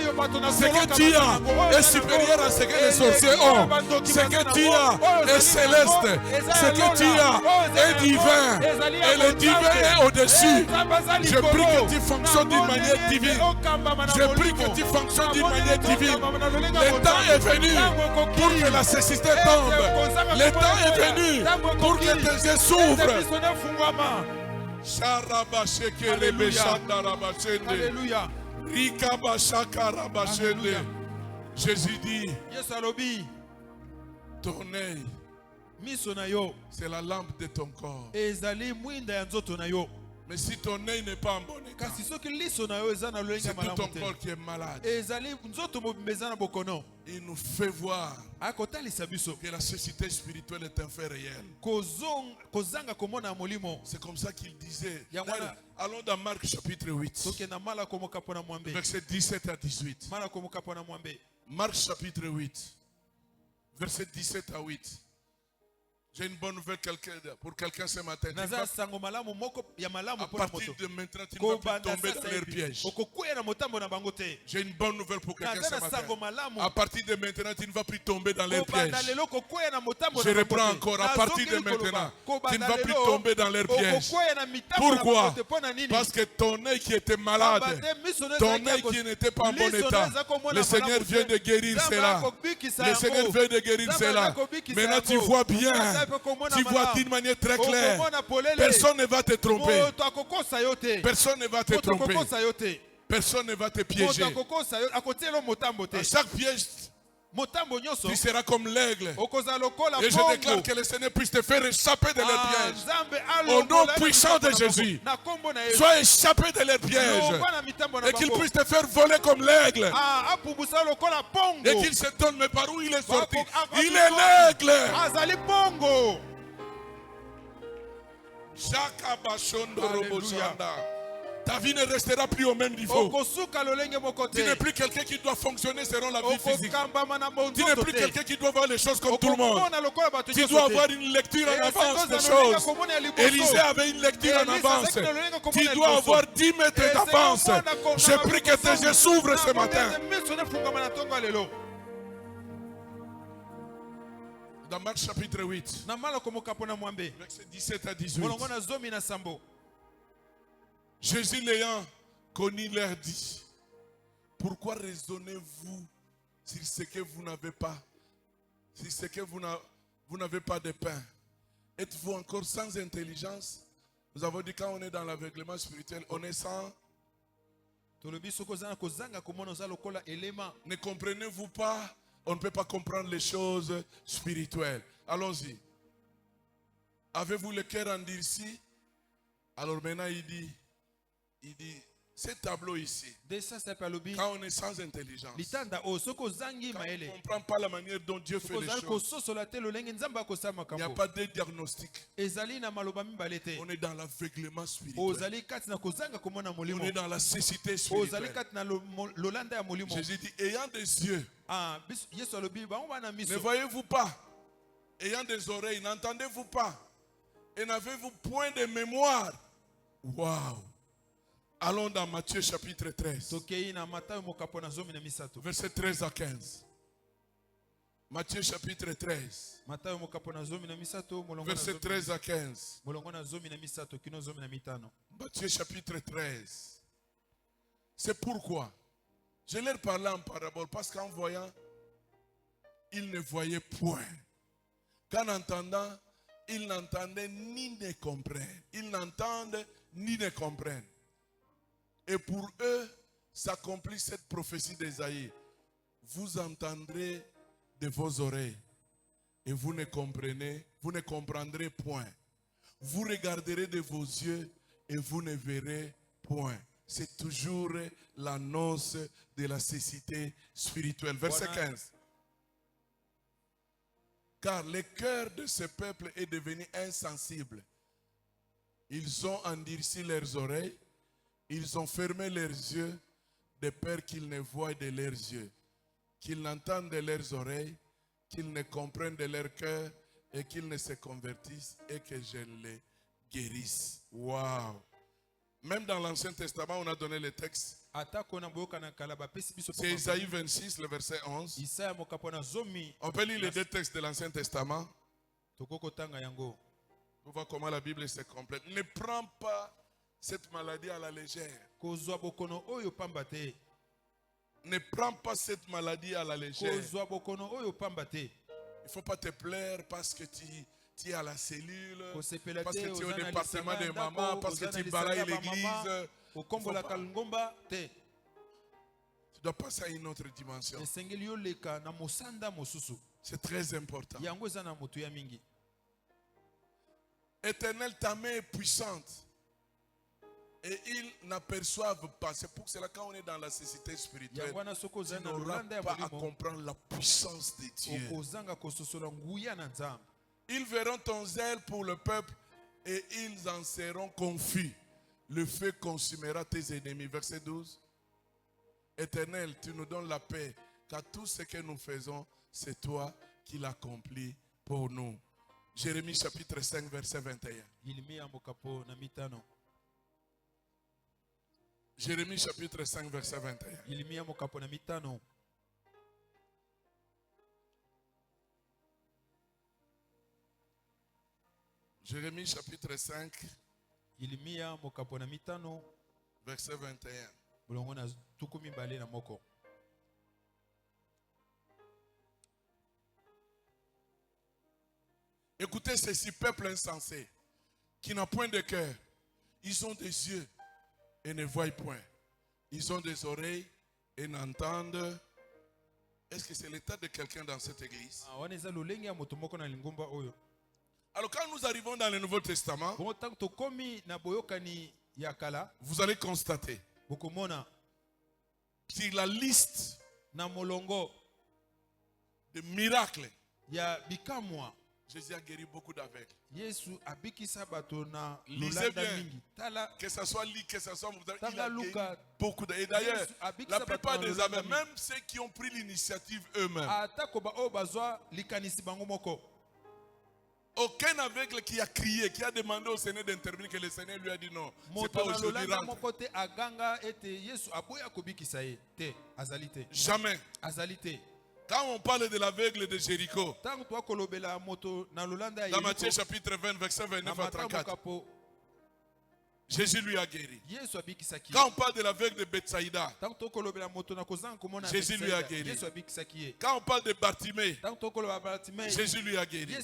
Ce que tu as est supérieur à ce que les sorciers ont. Ce que tu as est céleste. Ce que tu as est divin. Et le divin est au-dessus. Je prie que tu fonctionnes d'une manière divine. Je prie que tu fonctionnes d'une manière divine. Le temps est venu pour que la cécité tombe. Le temps est venu pour que tes yeux s'ouvrent. Alléluia. Jésus dit, ton œil, c'est la lampe de ton corps. Mais si ton œil n'est pas en bon état, c'est tout ton corps qui est malade. Il nous fait voir que la cécité spirituelle est un fait réel. C'est comme ça qu'il disait. Allons dans Marc chapitre 8, verset 17 à 18. Marc chapitre 8, verset 17 à 8. J'ai une bonne nouvelle pour quelqu'un ce matin. À partir de maintenant, tu ne vas plus tomber dans leur piège. J'ai une bonne nouvelle pour quelqu'un ce matin. À partir de maintenant, tu ne vas plus tomber dans leur piège. Je reprends encore. À partir de maintenant, tu ne vas plus tomber dans leur piège. Pourquoi? Parce que ton œil qui était malade, ton œil qui n'était pas en bon état, le Seigneur vient de guérir cela. Le Seigneur vient de guérir cela. Maintenant, tu vois bien. Tu vois d'une manière très claire. Personne ne va te tromper. Personne ne va te tromper. Personne ne va te piéger. À chaque piège, tu seras comme l'aigle. Et je déclare que le Seigneur puisse te faire échapper de leurs pièges. Au nom puissant de Jésus, sois échappé de leurs pièges. Et qu'il puisse te faire voler comme l'aigle. Et qu'il se donne, mais par où il est sorti? Il est l'aigle. Ta vie ne restera plus au même niveau. Tu n'es plus quelqu'un qui doit fonctionner selon la vie physique. Tu n'es plus quelqu'un qui doit voir les choses comme tout le monde. Tu dois avoir une lecture en avance des choses. Élisée avait une lecture en avance. Tu dois avoir 10 mètres d'avance. Je prie que tes yeux s'ouvrent ce matin. Dans Marc chapitre 8, verset 17 à 18. Jésus l'ayant connu leur dit, pourquoi raisonnez-vous sur ce que vous n'avez pas, sur ce que vous n'avez pas de pain? Êtes-vous encore sans intelligence? Nous avons dit quand on est dans l'aveuglement spirituel, on est sans. Ne comprenez-vous pas? On ne peut pas comprendre les choses spirituelles. Allons-y. Avez-vous le cœur endurci? Alors maintenant il dit, Ce tableau ici, quand on est sans intelligence, on ne comprend pas la manière dont Dieu fait les choses. Il n'y a pas de diagnostic. On est dans l'aveuglement spirituel. On est dans la cécité spirituelle. Jésus dit, ayant des yeux, ne voyez-vous pas? Ayant des oreilles, n'entendez-vous pas? Et n'avez-vous point de mémoire? Waouh! Allons dans Matthieu chapitre 13. Verset 13 à 15. Matthieu chapitre 13. Verset 13 à 15. Matthieu chapitre 13. C'est pourquoi je leur parlais en parabole, parce qu'en voyant, ils ne voyaient point. Qu'en entendant, ils n'entendaient ni ne comprennent. Ils n'entendent ni ne comprennent. Et pour eux, s'accomplit cette prophétie d'Ésaïe. Vous entendrez de vos oreilles et vous ne comprendrez point. Vous regarderez de vos yeux et vous ne verrez point. C'est toujours l'annonce de la cécité spirituelle. Verset 15. Car le cœur de ce peuple est devenu insensible. Ils ont endurci leurs oreilles. Ils ont fermé leurs yeux de peur qu'ils ne voient de leurs yeux, qu'ils n'entendent de leurs oreilles, qu'ils ne comprennent de leur cœur et qu'ils ne se convertissent et que je les guérisse. Waouh! Même dans l'Ancien Testament, on a donné le texte. C'est Isaïe 26, le verset 11. On peut lire les deux textes de l'Ancien Testament. On voit comment la Bible se complète. Ne prends pas cette maladie à la légère. Ne prends pas cette maladie à la légère. Il ne faut pas te plaire parce que tu es à la cellule, parce que tu es au département de maman, parce que tu balailles l'église. Tu dois passer à une autre dimension. C'est très important. Éternel, ta main est puissante. Et ils n'aperçoivent pas. C'est pour cela quand on est dans la cécité spirituelle, tu n'auras pas à comprendre la puissance de Dieu. Ils verront ton zèle pour le peuple et ils en seront confus. Le feu consumera tes ennemis. Verset 12. Éternel, tu nous donnes la paix, car tout ce que nous faisons, c'est toi qui l'accomplis pour nous. Jérémie chapitre 5, verset 21. Jérémie chapitre 5, verset 21. Jérémie chapitre 5, verset 21. Écoutez ceci, peuple insensé, qui n'a point de cœur. Ils ont des yeux et ne voient point. Ils ont des oreilles et n'entendent. Est-ce que c'est l'état de quelqu'un dans cette église? Alors quand nous arrivons dans le Nouveau Testament, vous allez constater sur la liste de miracles, Jésus a guéri beaucoup d'aveugles. Lisez bien, que ce soit lui, que ce soit vous, il a guéri beaucoup d'aveugles. Et d'ailleurs, la plupart des aveugles, même ceux qui ont pris l'initiative eux-mêmes, aucun aveugle qui a crié, qui a demandé au Seigneur d'intervenir, que le Seigneur lui a dit non, c'est pas aujourd'hui, rentre. Jamais. Quand on parle de l'aveugle de Jéricho, dans Matthieu chapitre 20, verset 29 à 34, Jésus lui a guéri. Quand on parle de l'aveugle de Bethsaïda, Jésus lui a guéri. Quand on parle de Bartimée, Jésus lui a guéri.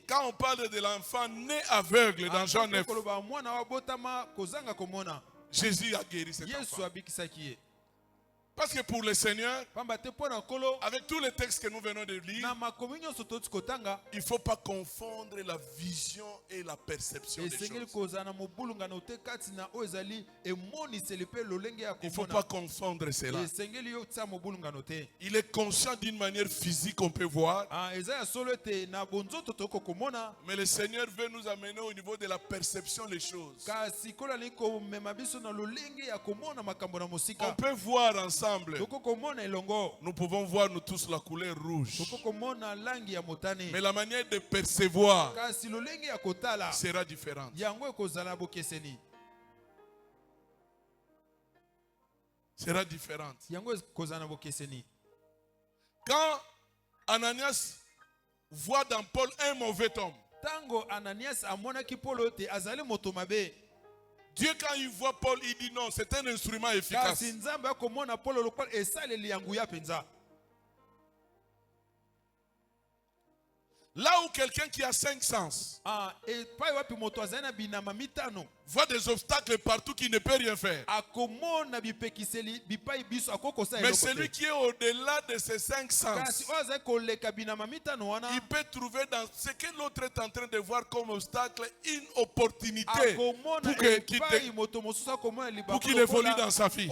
Quand on parle de l'enfant né aveugle dans Jean 9, Jésus a guéri cet enfant. Parce que pour le Seigneur, avec tous les textes que nous venons de lire, il ne faut pas confondre la vision et la perception des choses. Il ne faut pas confondre cela. Il est conscient d'une manière physique qu'on peut voir. Mais le Seigneur veut nous amener au niveau de la perception des choses. On peut voir ensemble. Nous pouvons voir nous tous la couleur rouge. Mais la manière de percevoir sera différente. Sera différente. Quand Ananias voit dans Paul un mauvais homme, Dieu, quand il voit Paul, il dit non, c'est un instrument efficace. Là où quelqu'un qui a 5 sens voit des obstacles partout qui ne peut rien faire. Mais celui qui est au-delà de ces 5 sens, il peut trouver dans ce que l'autre est en train de voir comme obstacle une opportunité pour qu'il évolue dans sa vie.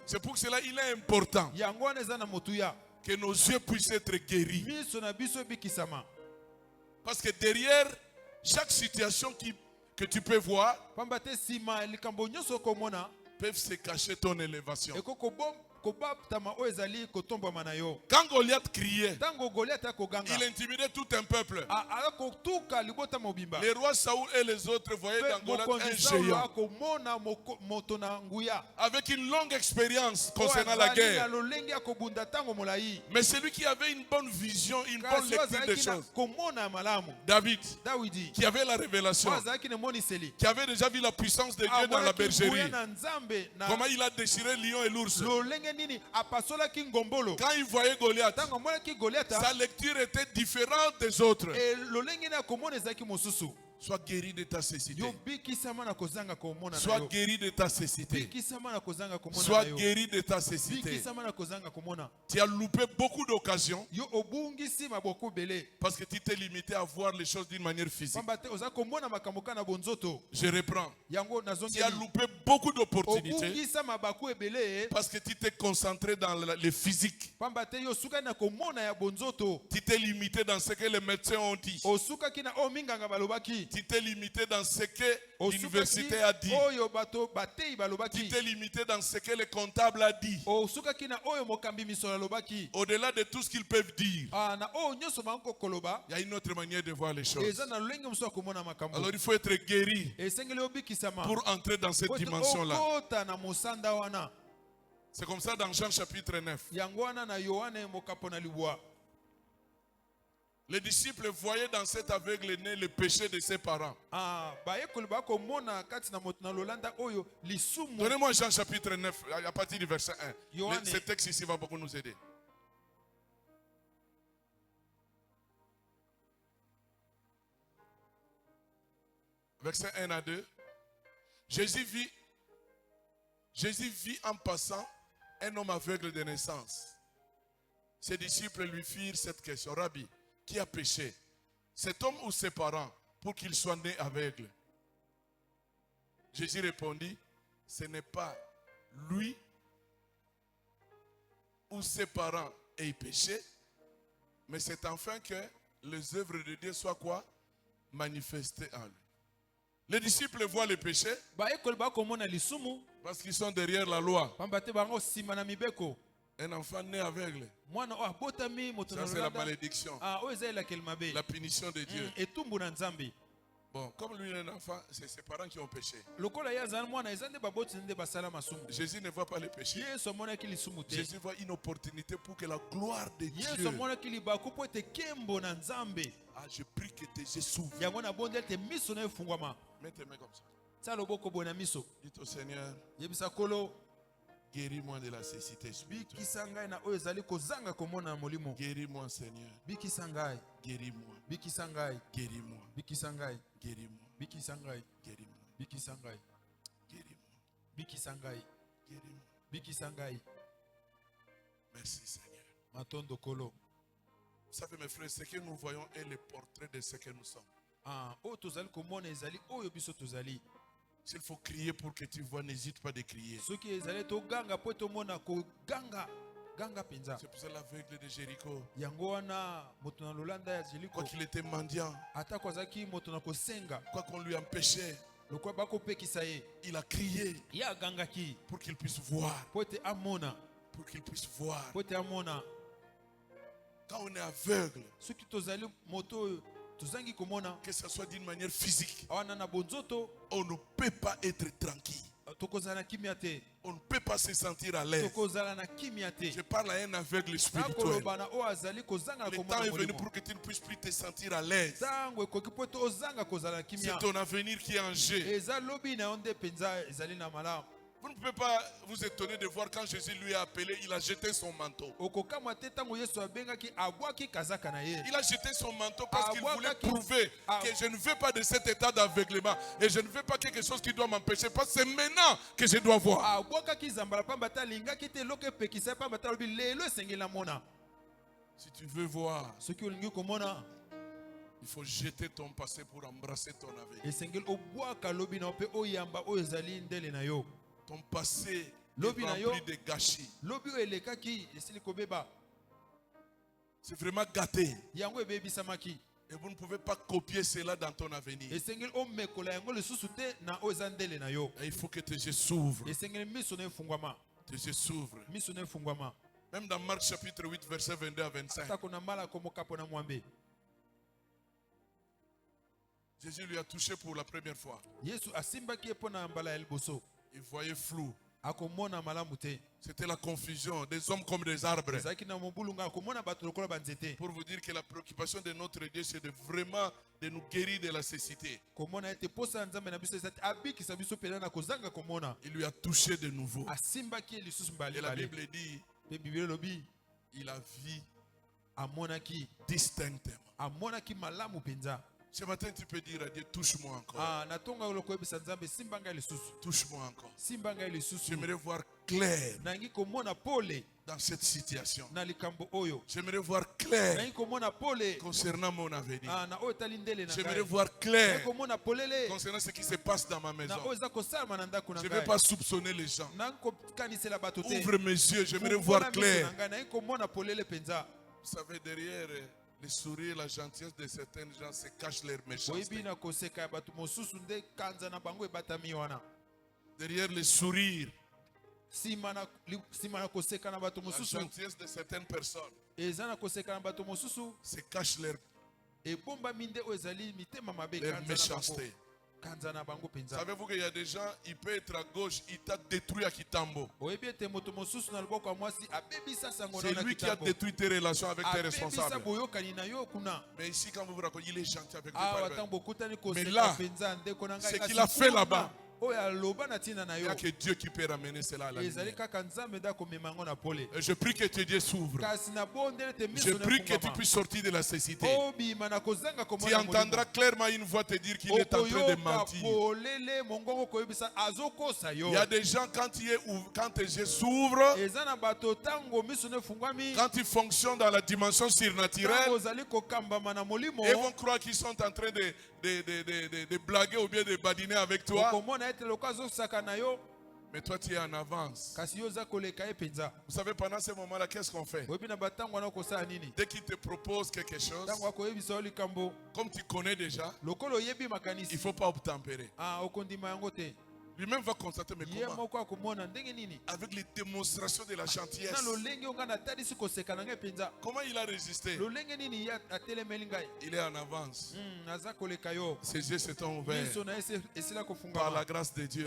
C'est pour cela qu'il est important que nos yeux puissent être guéris. Parce que derrière chaque situation que tu peux voir, peuvent se cacher ton élévation. Quand Goliath criait, il intimidait tout un peuple. Les rois Saoul et les autres voyaient dans Goliath un géant avec une longue expérience concernant la guerre. Mais celui qui avait une bonne vision, une bonne lecture des choses, David, qui avait la révélation, qui avait déjà vu la puissance de Dieu dans la bergerie, comment il a déchiré le lion et l'ours. Quand il voyait Goliath, sa lecture était différente des autres. Sois guéri de ta cécité. Sois guéri de ta cécité. Sois guéri de ta cécité. Tu as loupé beaucoup d'occasions parce que tu t'es limité à voir les choses d'une manière physique. Je reprends. Tu as loupé beaucoup d'opportunités parce que tu t'es concentré dans le physique. Tu t'es limité dans ce que les médecins ont dit. Tu t'es limité dans ce que l'université a dit. Tu t'es limité dans ce que le comptable a dit. Au-delà de tout ce qu'ils peuvent dire, il y a une autre manière de voir les choses. Alors il faut être guéri pour entrer dans cette dimension-là. C'est comme ça dans Jean chapitre 9. Les disciples voyaient dans cet aveugle-né le péché de ses parents. Donnez-moi Jean chapitre 9, à partir du verset 1. Ce texte ici va beaucoup nous aider. Verset 1 à 2. Jésus vit en passant un homme aveugle de naissance. Ses disciples lui firent cette question. Rabbi, qui a péché, cet homme ou ses parents, pour qu'il soit né aveugle? Jésus répondit, ce n'est pas lui ou ses parents aient péché, mais c'est afin que les œuvres de Dieu soient quoi? Manifestées en lui. Les disciples voient le péché parce qu'ils sont derrière la loi. Un enfant né aveugle, ça c'est la malédiction, la punition de Dieu. Bon, comme lui est un enfant, c'est ses parents qui ont péché. Jésus ne voit pas le péché. Jésus voit une opportunité pour que la gloire de Dieu. Ah, je prie que tes yeux s'ouvrent. Mets tes mains comme ça. Dites au Seigneur, guéris-moi de la cécité spirituelle. Guéris-moi, Seigneur. Guéris-moi. Guéris-moi. Guéris-moi. Guéris-moi. Guéris-moi. Guéris-moi. Guéris-moi. Merci Seigneur. Matondo kolo. Vous savez mes frères, ce que nous voyons est le portrait de ce que nous sommes. S'il faut crier pour que tu vois, n'hésite pas de crier. C'est pour ça l'aveugle de Jéricho, quoi qu'il était mendiant, quoi qu'on lui empêchait, il a crié pour qu'il puisse voir. Pour qu'il puisse voir. Quand on est aveugle, que ce soit d'une manière physique, on ne peut pas être tranquille. On ne peut pas se sentir à l'aise. Je parle à un aveugle spirituel. Le temps est venu pour que tu ne puisses plus te sentir à l'aise. C'est ton avenir qui est en jeu. Vous ne pouvez pas vous étonner de voir quand Jésus lui a appelé, il a jeté son manteau. Il a jeté son manteau parce qu'il voulait prouver que je ne veux pas de cet état d'aveuglement et je ne veux pas quelque chose qui doit m'empêcher parce que c'est maintenant que je dois voir. Si tu veux voir, il faut jeter ton passé pour embrasser ton avenir. Ton passé est rempli de gâchis. C'est vraiment gâté. Et vous ne pouvez pas copier cela dans ton avenir. Et il faut que tes yeux s'ouvrent. Tes yeux s'ouvrent. Même dans Marc chapitre 8, verset 22 à 25. Jésus lui a touché pour la première fois. Il voyait flou. C'était la confusion des hommes comme des arbres. Pour vous dire que la préoccupation de notre Dieu, c'est vraiment de nous guérir de la cécité. Il lui a touché de nouveau. Et la Bible dit, il a vu distinctement. Ce matin, tu peux dire à Dieu, touche-moi encore. Touche-moi encore. J'aimerais voir clair dans cette situation. J'aimerais voir clair concernant mon avenir. J'aimerais voir clair concernant ce qui se passe dans ma maison. Je ne vais pas soupçonner les gens. Ouvre mes yeux, j'aimerais voir clair. Vous savez, derrière le sourire, la gentillesse de certains gens se cache leur méchanceté. Derrière le sourire, la gentillesse de certaines personnes se cache leur méchanceté. Savez-vous qu'il y a des gens, il peut être à gauche, il t'a détruit à Kitambo. C'est lui qui a détruit tes relations avec tes responsables. Mais ici, quand vous vous racontez, il est gentil avec tes. Mais là, ce qu'il a fait là-bas, il n'y a que Dieu qui peut ramener cela à la lumière. Et je prie que tes yeux s'ouvrent. Je prie que tu puisses sortir de la cécité. Tu entendras clairement une voix te dire qu'il est en train de mentir. Il y a des gens, quand tes yeux s'ouvrent, quand ils fonctionnent dans la dimension surnaturelle, ils vont croire qu'ils sont en train de blaguer ou bien de badiner avec toi. Mais toi tu es en avance. Vous savez, pendant ce moment-là, qu'est-ce qu'on fait? Dès qu'il te propose quelque chose, comme tu connais déjà, il ne faut pas obtempérer. Lui-même va constater, mais comment? Avec les démonstrations de la gentillesse. Comment il a résisté? Il est en avance. Ses yeux se sont ouverts par la grâce de Dieu.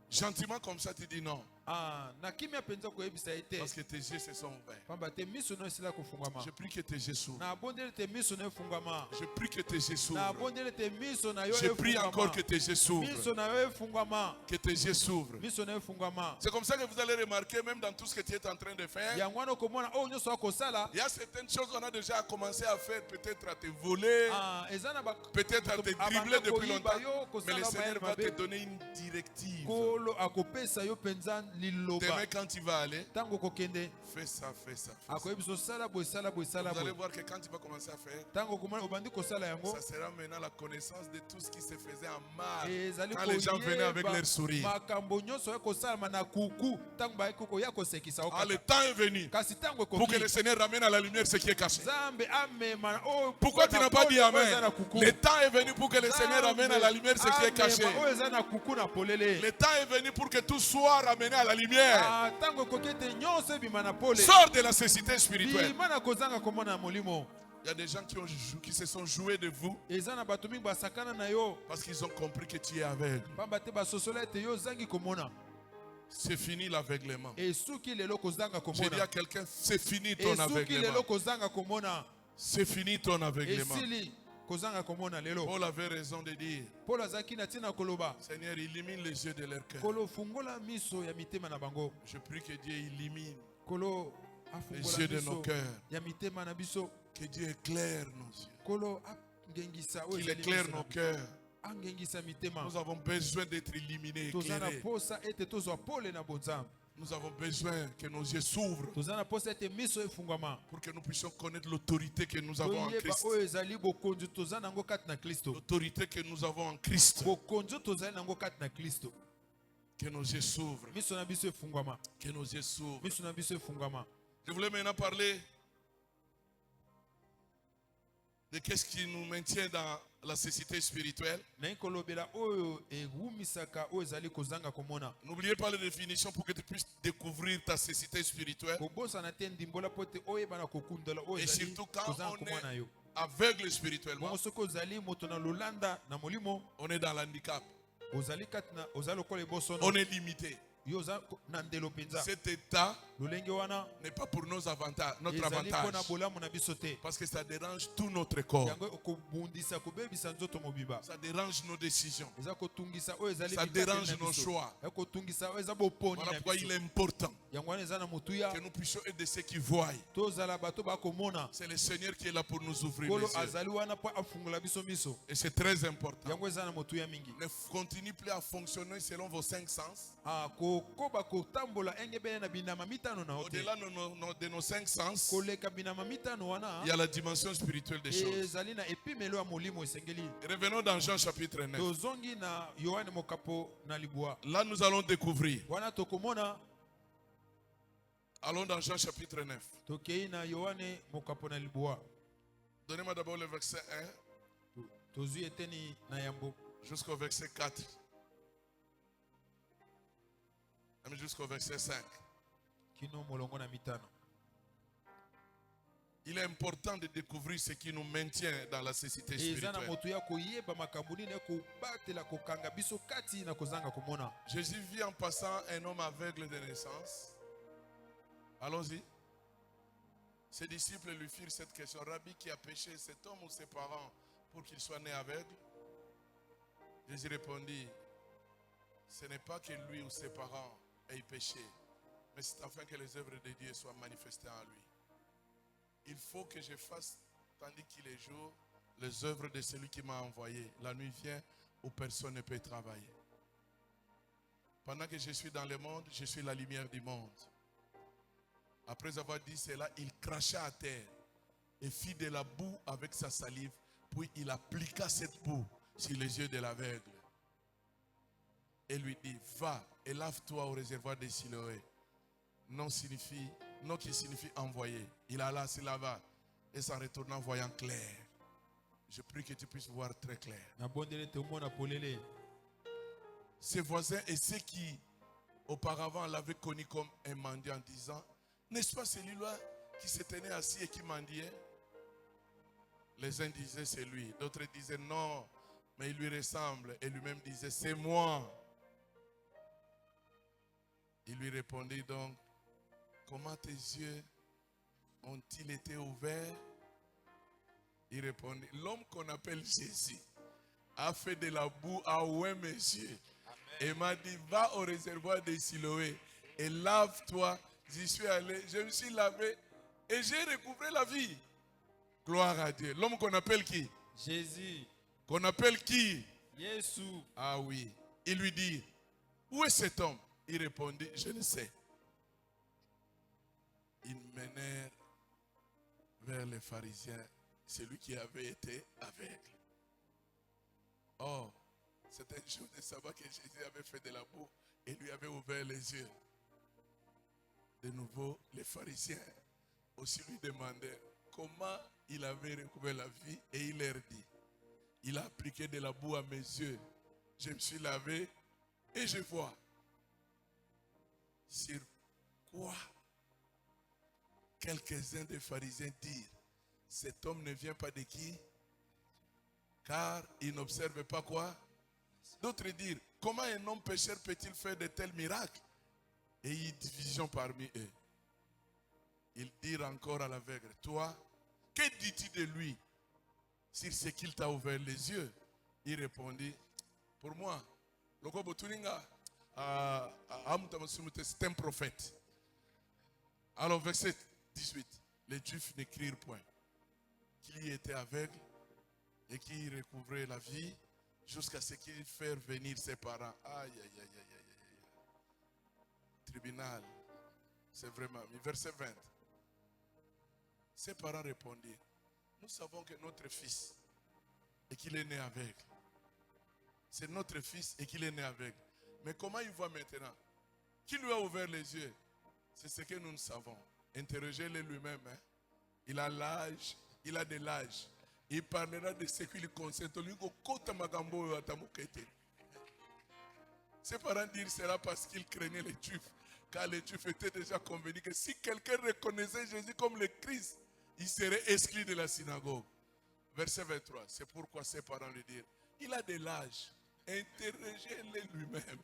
Gentiment comme ça, tu dis non. Parce que tes yeux se sont ouverts. Je prie que tes yeux s'ouvrent. Je prie que tes yeux s'ouvrent. Je prie encore que tes yeux s'ouvrent. Que tes yeux s'ouvrent. C'est comme ça que vous allez remarquer, même dans tout ce que tu es en train de faire, il y a certaines choses qu'on a déjà commencé à faire, peut-être à te voler, peut-être à te dribbler depuis longtemps, mais le Seigneur va te donner une directive. Demain, quand il va aller, fais ça, fais ça. Vous allez voir que quand il va commencer à faire, ça sera maintenant la connaissance de tout ce qui se faisait en mal. Quand les gens venaient avec leur sourire. Ah, le temps est venu pour que le Seigneur ramène à la lumière ce qui est caché. Pourquoi tu n'as pas dit Amen? Le temps est venu pour que le Seigneur ramène à la lumière ce qui est caché. Le temps est venu pour que tout soit ramené à la lumière. Sors de la cécité spirituelle. Il y a des gens qui se sont joués de vous parce qu'ils ont compris que tu es aveugle. C'est fini l'aveuglement. J'ai dit à quelqu'un, c'est fini ton aveuglement. C'est fini ton aveuglement. Paul avait raison de dire, Seigneur, illumine les yeux de leur cœur. Je prie que Dieu illumine les yeux de nos cœurs. Que Dieu éclaire nos yeux. Qu'il éclaire nos cœurs. Nous avons besoin d'être illuminés, éclairés. Nous avons besoin que nos yeux s'ouvrent pour que nous puissions connaître l'autorité que nous avons en Christ. L'autorité que nous avons en Christ. Que nos yeux s'ouvrent. Que nos yeux s'ouvrent. Je voulais maintenant parler de qu'est-ce qui nous maintient dans la cécité spirituelle. N'oubliez pas les définitions pour que tu puisses découvrir ta cécité spirituelle. Et surtout quand on est aveugle spirituellement, on est dans l'handicap. On est limité. Cet état n'est pas pour notre avantage. Parce que ça dérange tout notre corps. Ça dérange nos décisions. Ça dérange nos choix. Voilà pourquoi il est important que nous puissions aider ceux qui voient. C'est le Seigneur qui est là pour nous ouvrir les yeux. Et c'est très important. Ne continuez plus à fonctionner selon vos 5 sens. Au-delà de nos 5 sens, il y a la dimension spirituelle des choses. Revenons dans Jean chapitre 9. Là, nous allons découvrir. Allons dans Jean chapitre 9. Donnez-moi d'abord le verset 1 jusqu'au verset 4. Jusqu'au verset 5. Il est important de découvrir ce qui nous maintient dans la cécité spirituelle. Jésus vit en passant un homme aveugle de naissance. Allons-y. Ses disciples lui firent cette question. Rabbi, qui a péché, cet homme ou ses parents, pour qu'il soit né aveugle? Jésus répondit, ce n'est pas que lui ou ses parents aient péché, mais c'est afin que les œuvres de Dieu soient manifestées en lui. Il faut que je fasse, tandis qu'il est jour, les œuvres de celui qui m'a envoyé. La nuit vient où personne ne peut travailler. Pendant que je suis dans le monde, je suis la lumière du monde. Après avoir dit cela, il cracha à terre et fit de la boue avec sa salive, puis il appliqua cette boue sur les yeux de l'aveugle et lui dit, va et lave-toi au réservoir de Siloé. Non qui signifie envoyer. Il alla se lava et s'en retournant voyant clair. Je prie que tu puisses voir très clair. Ses voisins et ceux qui auparavant l'avaient connu comme un mendiant en disant, n'est-ce pas celui-là qui se tenait assis et qui mendiait? Les uns disaient c'est lui, d'autres disaient non, mais il lui ressemble, et lui-même disait c'est moi. Il lui répondit donc, comment tes yeux ont-ils été ouverts? Il répondit, l'homme qu'on appelle Jésus a fait de la boue à ouin monsieur. Et m'a dit, va au réservoir de Siloé et lave-toi. J'y suis allé, je me suis lavé et j'ai recouvré la vie. Gloire à Dieu. L'homme qu'on appelle qui? Jésus. Qu'on appelle qui? Jésus. Ah oui. Il lui dit, où est cet homme? Il répondit, je ne sais. Ils menèrent vers les pharisiens, celui qui avait été aveugle. Or, c'était un jour de sabbat que Jésus avait fait de la boue et lui avait ouvert les yeux. De nouveau, les pharisiens aussi lui demandaient comment il avait recouvert la vie et il leur dit, il a appliqué de la boue à mes yeux. Je me suis lavé et je vois. Sur quoi quelques-uns des pharisiens dirent, cet homme ne vient pas de qui? Car il n'observe pas quoi? D'autres dirent, comment un homme pécheur peut-il faire de tels miracles? Et il y eut division parmi eux. Ils dirent encore à l'aveugle, toi, que dis-tu de lui sur ce qu'il t'a ouvert les yeux? Il répondit, pour moi, c'est un prophète. Alors verset 18, les Juifs n'écrirent point qu'il y était aveugle et qu'il recouvrait la vie jusqu'à ce qu'il fasse venir ses parents. Aïe, aïe, aïe, aïe, aïe, aïe. Tribunal, c'est vraiment. Verset 20. Ses parents répondirent, nous savons que notre fils et qu'il est né aveugle. C'est notre fils et qu'il est né aveugle. Mais comment il voit maintenant? Qui lui a ouvert les yeux? C'est ce que nous ne savons. Interrogez-le lui-même. Hein? Il a l'âge, il a de l'âge. Il parlera de ce qui lui concerne. Ses parents dirent cela parce qu'ils craignaient les Juifs. Car les Juifs étaient déjà convenus que si quelqu'un reconnaissait Jésus comme le Christ, il serait exclu de la synagogue. Verset 23. C'est pourquoi ses parents lui dirent, il a de l'âge. Interrogez-le lui-même.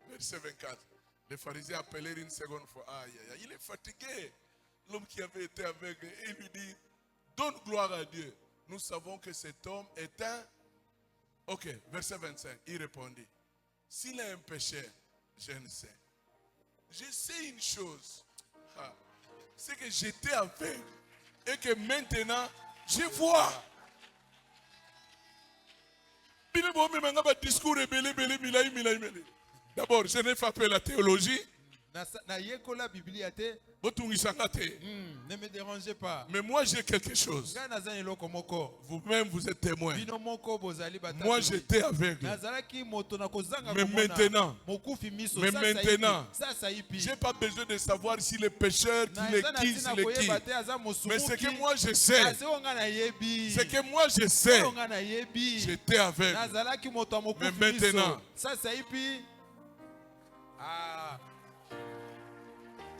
Verset 24. Les pharisiens appelèrent une seconde fois. Aïe, aïe, aïe. Il est fatigué. L'homme qui avait été aveugle. Et il lui dit, donne gloire à Dieu. Nous savons que cet homme est un... Ok, verset 25. Il répondit, s'il est un pécheur, je ne sais. Je sais une chose. C'est que j'étais aveugle. Et que maintenant, je vois. D'abord, je n'ai pas fait la théologie. Ne me dérangez pas. Mais moi j'ai quelque chose. Vous-même vous êtes témoin. Moi j'étais aveugle. Mais maintenant, j'ai pas besoin de savoir si les pécheurs qui les qui, si les qui. Mais ce que moi je sais, c'est que moi je sais, j'étais aveugle. Mais maintenant,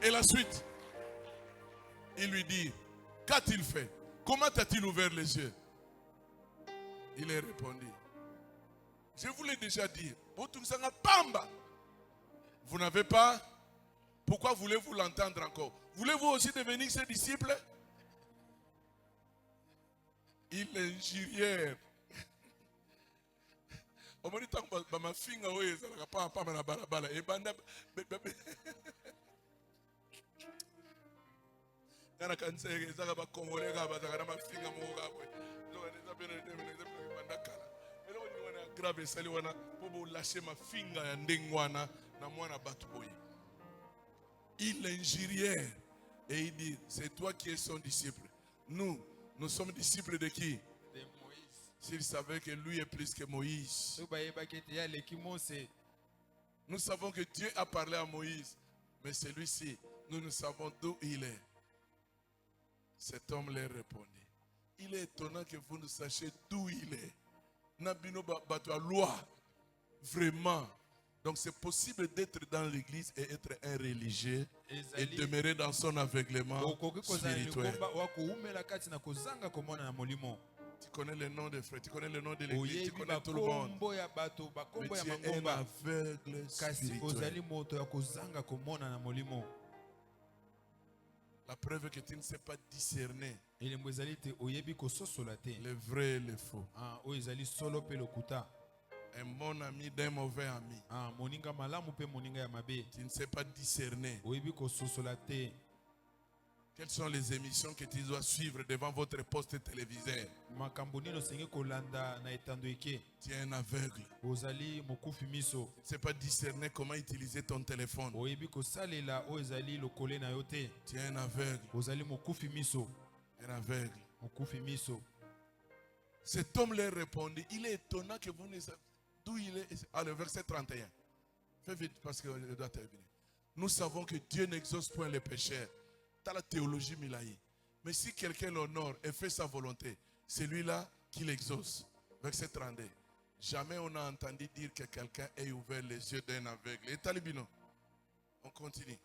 et la suite, il lui dit, qu'a-t-il fait? Comment t'a-t-il ouvert les yeux? Il a répondu, je vous l'ai déjà dit, vous n'avez pas? Pourquoi voulez-vous l'entendre encore? Voulez-vous aussi devenir ses disciples? Ils l'injurièrent. Il l'injurièrent et il dit, c'est toi qui es son disciple. Nous sommes disciples de qui? De Moïse. S'il savait que lui est plus que Moïse. Nous savons que Dieu a parlé à Moïse, mais celui-ci, nous ne savons d'où il est. Cet homme leur répondit, il est étonnant que vous ne sachiez d'où il est. Nabino Batua loi, vraiment. Donc c'est possible d'être dans l'église et être un religieux et demeurer dans son aveuglement spirituel. Tu connais le nom des frères, tu connais le nom de l'église, tu connais tout le monde. Mais tu es un aveugle spirituel. La preuve que tu ne sais pas discerner le vrai et le faux. Un bon ami d'un mauvais ami. Tu ne sais pas discerner Quelles sont les émissions que tu dois suivre devant votre poste téléviseur? Tu es un aveugle. Tu ne sais pas discerner comment utiliser ton téléphone. Tu es un aveugle. Un aveugle. Cet homme leur répondit, il est étonnant que vous ne savez d'où il est. Ah, le verset 31. Fais vite parce que je dois terminer. Nous savons que Dieu n'exauce point les pécheurs. Dans la théologie Milaï. Mais si quelqu'un l'honore et fait sa volonté, c'est lui-là qui l'exauce. Verset 32. Jamais on a entendu dire que quelqu'un ait ouvert les yeux d'un aveugle. Et Talibino, on continue.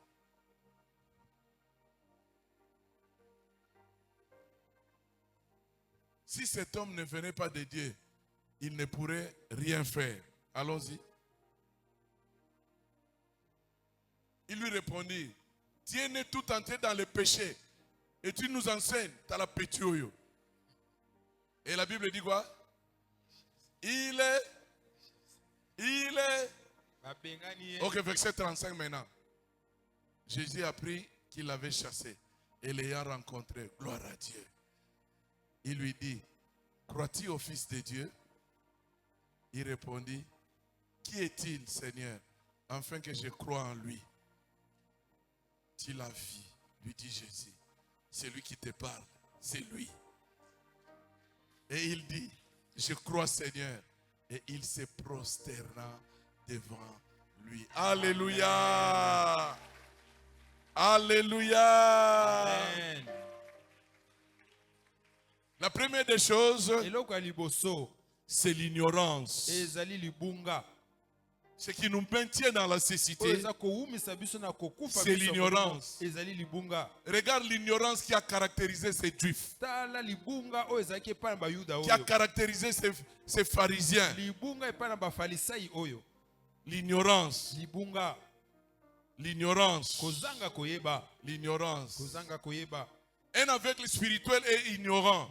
Si cet homme ne venait pas de Dieu, il ne pourrait rien faire. Allons-y. Il lui répondit, tu es né tout entier dans le péché et tu nous enseignes, tu as la pétioyo. Et la Bible dit quoi? Il est. Ok, verset 35 maintenant. Jésus a appris qu'il l'avait chassé et l'ayant rencontré, gloire à Dieu. Il lui dit, crois-tu au Fils de Dieu? Il répondit, qui est-il, Seigneur, afin que je croie en lui? Tu l'as vu, lui dit Jésus. C'est lui qui te parle, c'est lui. Et il dit, je crois, Seigneur. Et il se prosterna devant lui. Alléluia. Alléluia. Amen. La première des choses, c'est l'ignorance. Ce qui nous maintient dans la cécité, c'est l'ignorance. Regarde l'ignorance qui a caractérisé ces juifs, qui a caractérisé ces pharisiens. L'ignorance. L'ignorance. L'ignorance. Un aveugle spirituel est ignorant.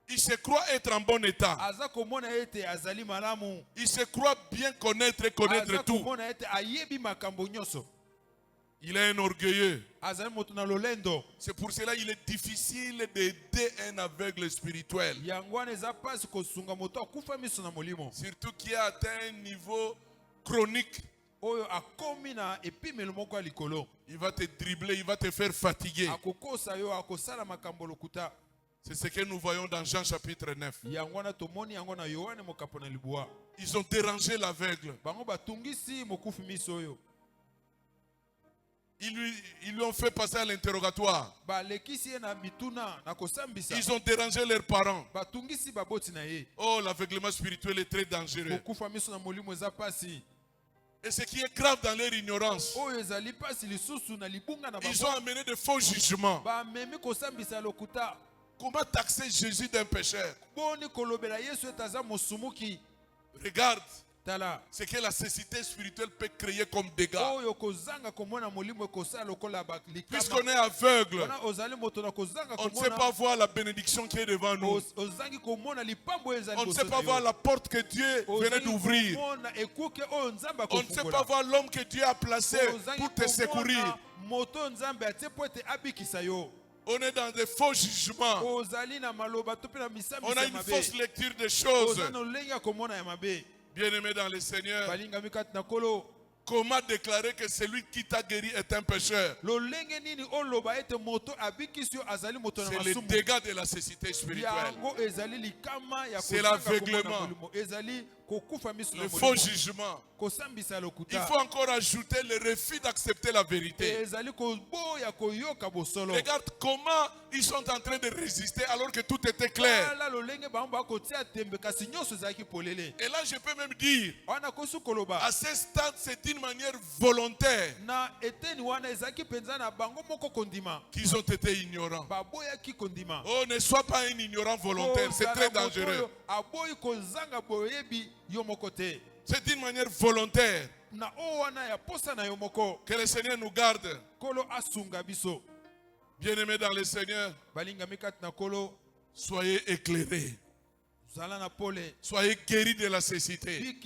Il se croit être en bon état. Il se croit bien connaître et connaître tout. Il est un orgueilleux. C'est pour cela qu'il est difficile d'aider un aveugle spirituel. Surtout qui a atteint un niveau chronique. Il va te dribbler, il va te faire fatiguer. C'est ce que nous voyons dans Jean chapitre 9. Ils ont dérangé l'aveugle. Ils lui ont fait passer à l'interrogatoire. Ils ont dérangé leurs parents. Oh, l'aveuglement spirituel est très dangereux. Et ce qui est grave dans leur ignorance, ils ont amené de faux jugements. Comment taxer Jésus d'un pécheur? Regarde ce que la cécité spirituelle peut créer comme dégâts. Puisqu'on est aveugle, on ne sait pas voir la bénédiction qui est devant nous. On ne sait pas voir la porte que Dieu venait d'ouvrir. On ne sait pas voir l'homme que Dieu a placé pour te secourir. On est dans des faux jugements. On a une fausse lecture des choses. Bien-aimé dans le Seigneur, comment déclarer que celui qui t'a guéri est un pécheur? C'est le dégât de la cécité spirituelle. C'est l'aveuglement. Le faux jugement. Il faut encore ajouter le refus d'accepter la vérité. Regarde comment ils sont en train de résister alors que tout était clair. Et là je peux même dire, à ce stade c'est d'une manière volontaire qu'ils ont été ignorants. Oh, ne sois pas un ignorant volontaire, c'est très dangereux. C'est d'une manière volontaire. Que le Seigneur nous garde. Bien-aimés dans le Seigneur, soyez éclairés. Soyez guéris de la cécité.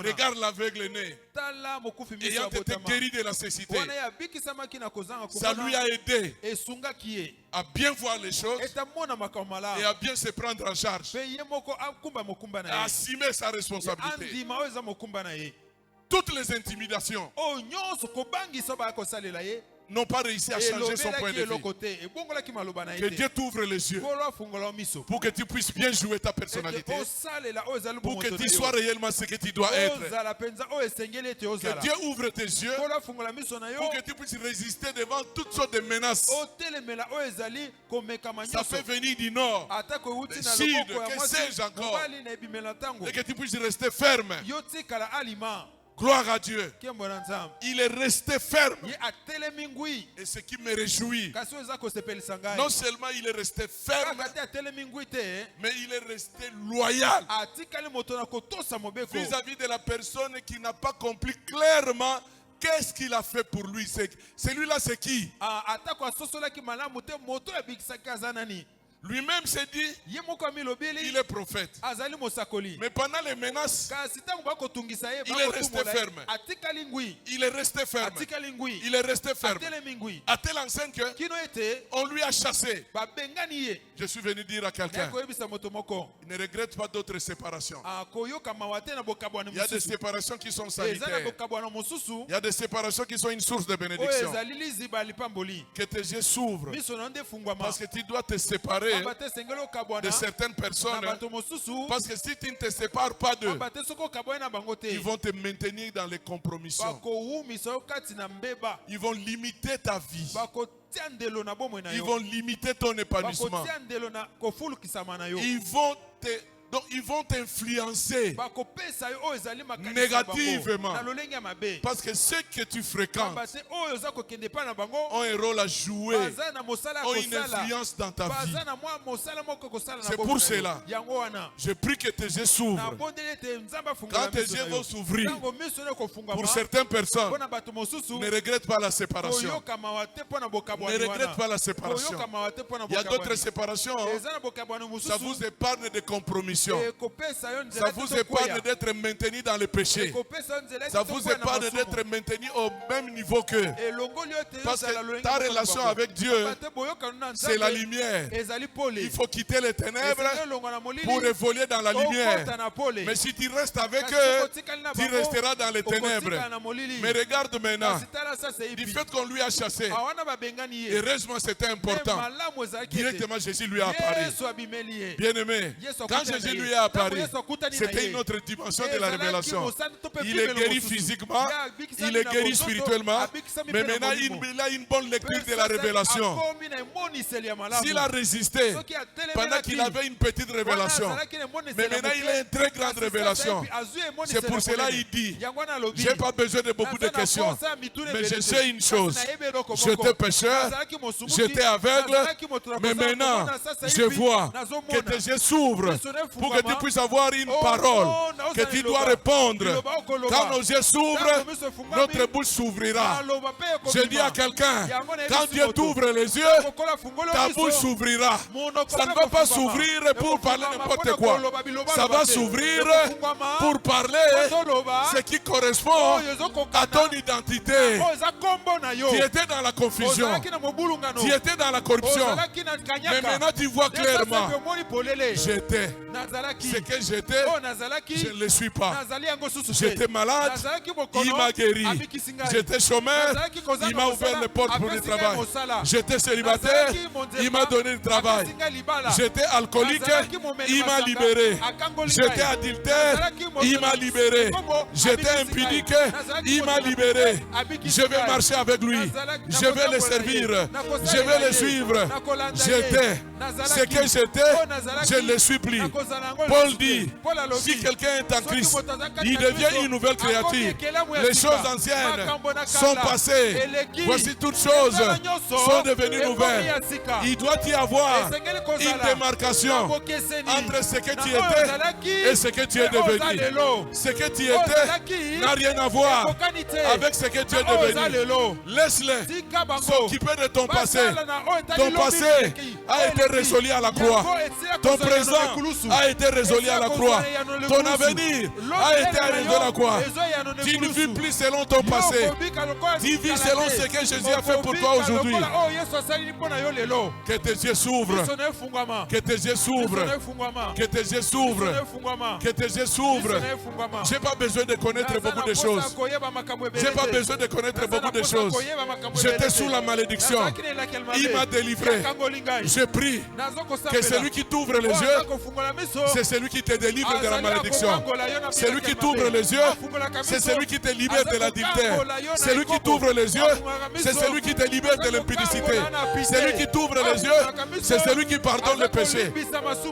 Regarde l'aveugle né. Ayant été guéri de la cécité, ça lui a aidé à bien voir les choses et à bien se prendre en charge, à assumer sa responsabilité. Toutes les intimidations n'ont pas réussi à changer son point de vue. Que Dieu t'ouvre les yeux pour que tu puisses bien jouer ta personnalité, pour que tu sois réellement ce que tu dois être. Que Dieu ouvre tes yeux pour que tu puisses résister devant toutes sortes de menaces. Ça peut venir du nord, du sud, que sais-je encore, et que tu puisses rester ferme. Gloire à Dieu. Il est resté ferme. Et ce qui me réjouit, non seulement il est resté ferme, mais il est resté loyal vis-à-vis de la personne qui n'a pas compris clairement qu'est-ce qu'il a fait pour lui. Celui-là, c'est qui? Lui-même s'est dit, il est prophète. Mais pendant les menaces, il est resté ferme. Il est resté ferme. Il est resté ferme. À tel enseigne qu'on lui a chassé. Je suis venu dire à quelqu'un, il ne regrette pas d'autres séparations. Il y a des séparations qui sont sanitaires. Il y a des séparations qui sont une source de bénédiction. Que tes yeux s'ouvrent. Parce que tu dois te séparer de certaines personnes, parce que si tu ne te sépares pas d'eux, ils vont te maintenir dans les compromissions. Ils vont limiter ta vie. Ils vont limiter ton épanouissement. Ils vont t'influencer négativement. Parce que ceux que tu fréquentes ont un rôle à jouer, ont une influence dans ta vie. C'est pour cela, je prie que tes yeux s'ouvrent. Quand tes yeux vont s'ouvrir, pour certaines personnes, ne regrette pas la séparation. Ne regrette pas la séparation. Il y a d'autres séparations, ça vous épargne de compromis. Ça vous épargne d'être maintenu dans le péché. Ça vous épargne d'être maintenu au même niveau qu'eux. Parce que ta relation avec Dieu, c'est la lumière. Il faut quitter les ténèbres pour évoluer dans la lumière. Mais si tu restes avec eux, tu resteras dans les ténèbres. Mais regarde maintenant, du fait qu'on lui a chassé, heureusement c'était important. Directement Jésus lui a apparu. Bien-aimé, quand Jésus lui est apparu, c'était une autre dimension de la révélation. Il est guéri physiquement, il est guéri spirituellement, mais maintenant il a une bonne lecture de la révélation. S'il a résisté pendant qu'il avait une petite révélation, mais maintenant il a une très grande révélation. C'est pour cela qu'il dit, je n'ai pas besoin de beaucoup de questions, mais je sais une chose, j'étais pécheur, j'étais aveugle, mais maintenant je vois que tes yeux s'ouvrent pour que tu puisses avoir une parole que tu dois répondre. Quand nos yeux s'ouvrent, notre bouche s'ouvrira. Je dis à quelqu'un, quand Dieu t'ouvre les yeux, ta bouche s'ouvrira. Ça ne va pas s'ouvrir pour parler n'importe quoi. Ça va s'ouvrir pour parler ce qui correspond à ton identité. Tu étais dans la confusion, tu étais dans la corruption, mais maintenant tu vois clairement. J'étais. Ce que j'étais, je ne le suis pas. J'étais malade, il m'a guéri. J'étais chômeur, il m'a ouvert les portes pour le travail. J'étais célibataire, il m'a donné le travail. J'étais alcoolique, il m'a libéré. J'étais adultère, il m'a libéré. J'étais impudique, il m'a libéré. Je vais marcher avec lui. Je vais le servir. Je vais le suivre. J'étais. Ce que j'étais, je ne le suis plus. Paul dit, si quelqu'un est en Christ, il devient une nouvelle créature. Les choses anciennes sont passées. Voici toutes choses sont devenues nouvelles. Il doit y avoir une démarcation entre ce que tu étais et ce que tu es devenu. Ce que tu étais n'a rien à voir avec ce que tu es devenu. Laisse-les s'occuper de ton passé. Ton passé a été résolu à la croix. Ton présent a été résolu à la croix. Ton avenir a été résolu à la croix. Tu ne vis plus selon ton passé. Tu vis selon ce que Jésus a fait pour toi aujourd'hui. Que tes yeux s'ouvrent. Que tes yeux s'ouvrent. Que tes yeux s'ouvrent. Que tes yeux s'ouvrent. Je n'ai pas besoin de connaître beaucoup de choses. Je n'ai pas besoin de connaître beaucoup de choses. J'étais sous la malédiction. Il m'a délivré. Je prie que celui qui t'ouvre les yeux, c'est celui qui te délivre de la malédiction. Celui qui t'ouvre les yeux, c'est celui qui te libère de l'adultère. Celui qui t'ouvre les yeux, c'est celui qui te libère de l'impudicité. Celui qui t'ouvre les yeux, c'est celui qui pardonne le péché.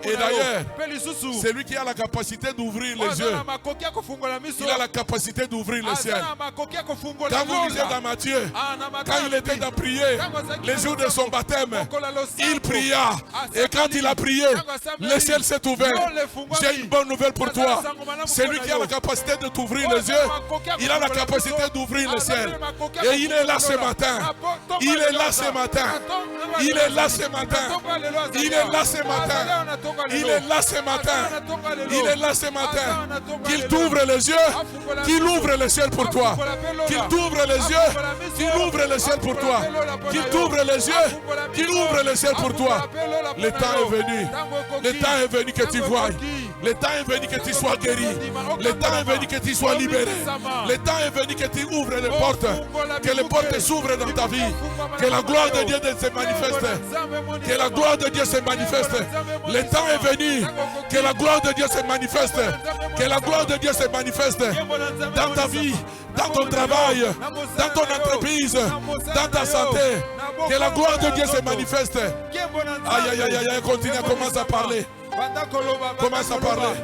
Et d'ailleurs, celui qui a la capacité d'ouvrir les yeux, il a la capacité d'ouvrir le ciel. Quand vous lisez dans Matthieu, quand il était dans prier, les jours de son baptême, il pria. Et quand il a prié, le ciel s'est ouvert. J'ai une bonne nouvelle pour toi. Celui qui a la capacité de t'ouvrir les yeux, il a la capacité d'ouvrir le ciel. Et il est là ce matin. Il est là ce matin. Il est là ce matin. Il est là ce matin. Il est là ce matin. Il est là ce matin. Qu'il t'ouvre les yeux, qu'il ouvre le ciel pour toi. Qu'il t'ouvre les yeux, qu'il ouvre le ciel pour toi. Qu'il t'ouvre les yeux, qu'il ouvre le ciel pour toi. Le temps est venu. Le temps est venu que tu voies. Le temps est venu que tu sois guéri. Le temps est venu que tu sois libéré. Le temps est venu que tu ouvres les portes. Que les portes s'ouvrent dans ta vie. Que la gloire de Dieu se manifeste. Que la gloire de Dieu se manifeste. Le temps est venu. Que la gloire de Dieu se manifeste. Que la gloire de Dieu se manifeste dans ta vie, dans ton travail, dans ton entreprise, dans ta santé. Que la gloire de Dieu se manifeste. Aïe, aïe, aïe, aïe, continue, commence à parler. Commence à parler.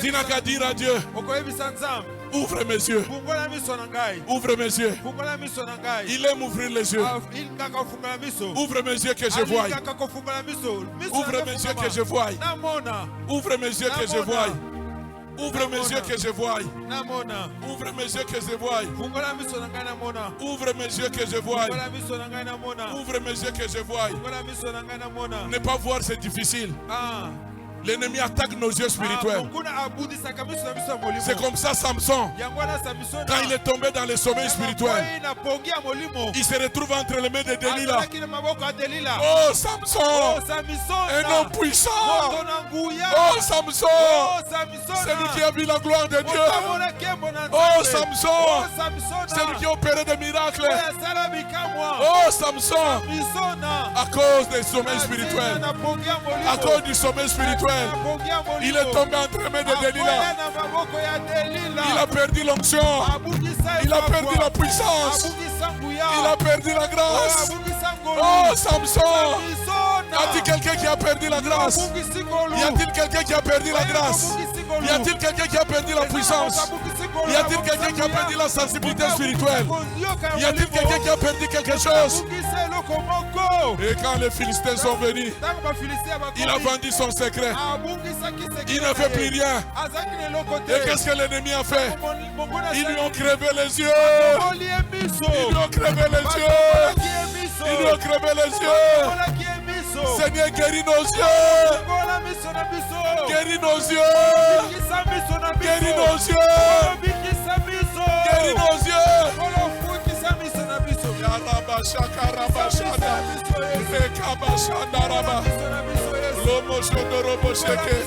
Tu n'as qu'à dire à Dieu, ouvre mes yeux. Ouvre mes yeux. Il aime ouvrir les yeux. Ouvre mes yeux que je voie. Ouvre mes yeux que je voie. Ouvre mes yeux que je voie. Ouvre mes yeux que je voie. Ouvre mes yeux que je voie. Ouvre mes yeux que je voie. Ouvre mes yeux que je voie. Ne pas voir, c'est difficile. L'ennemi attaque nos yeux spirituels. C'est comme ça Samson, quand il est tombé dans le sommeil spirituel, il se retrouve entre les mains de Delilah. Oh Samson, un homme puissant. Oh Samson, celui qui a vu la gloire de Dieu. Oh Samson, celui qui a opéré des miracles. Oh Samson, à cause du sommeil spirituel, à cause du sommeil spirituel, il est tombé entre les mains de Delilah. Il a perdu l'onction. Il a perdu la puissance. Il a perdu la grâce. Oh Samson, y a-t-il quelqu'un qui a perdu la grâce? Y a-t-il quelqu'un qui a perdu la grâce? Y a-t-il quelqu'un qui a perdu la puissance? Y a-t-il quelqu'un qui a perdu la sensibilité spirituelle? Y a-t-il quelqu'un qui a perdu quelque chose? Et quand les Philistins sont venus, il a vendu son secret. Il ne fait plus rien. Et qu'est-ce que l'ennemi a fait? Ils lui ont crevé les yeux. Ils lui ont crevé les yeux. Ils lui ont crevé les yeux. Seigneur, guéris nos yeux. Guéris nos yeux. Guéris nos yeux. Guéris nos yeux. Yaraba shakaraba shada. Rekaba shandaraba. Lomo shodorobo sheke.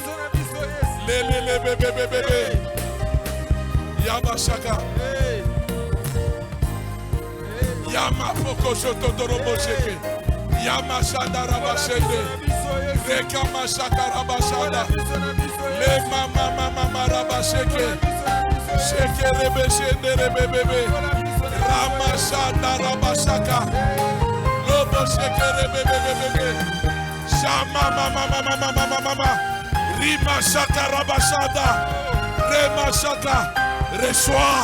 Lele bebe bebe. Yaba shaka. Yama poko shodorobo sheke. Yama shandaraba shende. Rekama shakaraba shanda. Le mama raba sheke. Sheke rebe shende rebe bebe. Rama shandaraba shaka. Lobo sheke rebe bebe. Shama mama. Rima shaka raba shanda. Rema shaka. Reçois.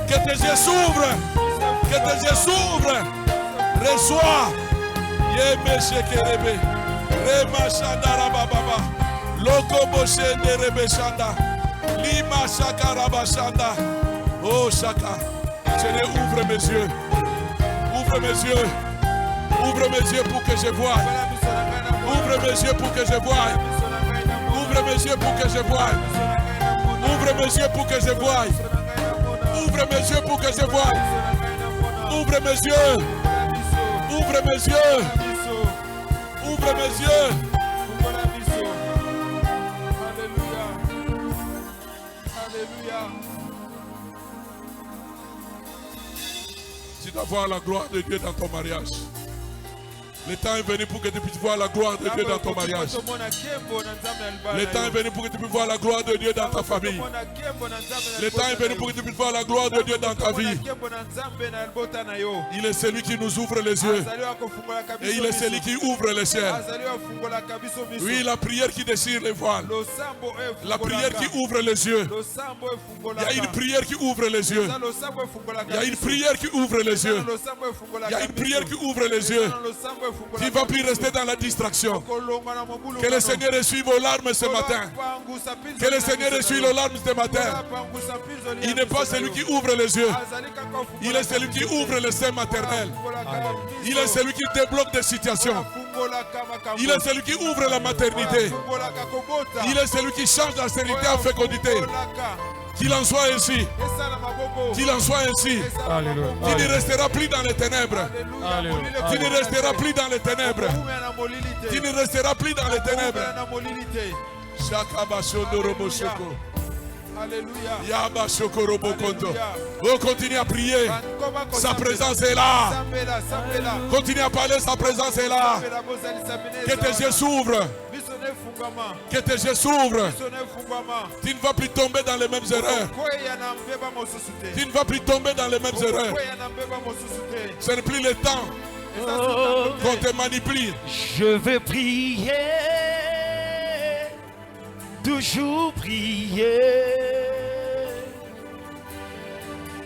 Que tes yeux s'ouvrent. Que tes yeux s'ouvrent. Reçois. Yeme shekerebe. Rema shanda rababa. Loko boshende rebe shanda. Lima Shaka Rabashanda. Oh Shaka. Seigneur, ouvre mes yeux. Ouvre mes yeux. Ouvre mes yeux pour que je voie. Ouvre mes yeux pour que je voie. Ouvre mes yeux pour que je voie. Ouvre mes yeux pour que je voie. Ouvre mes yeux pour que je voie. Ouvre mes yeux. Ouvre mes yeux. Ouvre mes yeux. Alléluia. Alléluia. Tu dois voir la gloire de Dieu dans ton mariage. Le temps est venu pour que tu puisses voir la gloire de Dieu dans ton mariage. Le temps est venu pour que tu puisses voir la gloire de Dieu dans ta famille. Le temps est venu pour que tu puisses voir la gloire de Dieu dans ta vie. Il est celui qui nous ouvre les yeux. Et il est celui qui ouvre les ciels. Oui, la prière qui déchire les voiles. La prière qui ouvre les yeux. Il y a une prière qui ouvre les yeux. Il y a une prière qui ouvre les yeux. Il y a une prière qui ouvre les yeux. Tu ne vas plus rester dans la distraction. Que le Seigneur essuie vos larmes ce matin. Que le Seigneur essuie vos larmes ce matin. Il n'est pas celui qui ouvre les yeux. Il est celui qui ouvre le sein maternel. Il est celui qui débloque des situations. Il est celui qui ouvre la maternité. Il est celui qui change la stérilité en fécondité. Qu'il en soit ainsi. Qu'il en soit ainsi. Tu ne resteras plus dans les ténèbres. Tu ne resteras plus dans les ténèbres. Tu ne resteras plus dans les ténèbres. Alléluia. Oh, continue à prier. Sa présence est là. Continue à parler, sa présence est là. Que tes yeux s'ouvrent. Que tes yeux s'ouvrent. Tu ne vas plus tomber dans les mêmes erreurs. Tu ne vas plus tomber dans les mêmes erreurs. Ce n'est plus le temps qu'on te manipule. Je veux prier, toujours prier,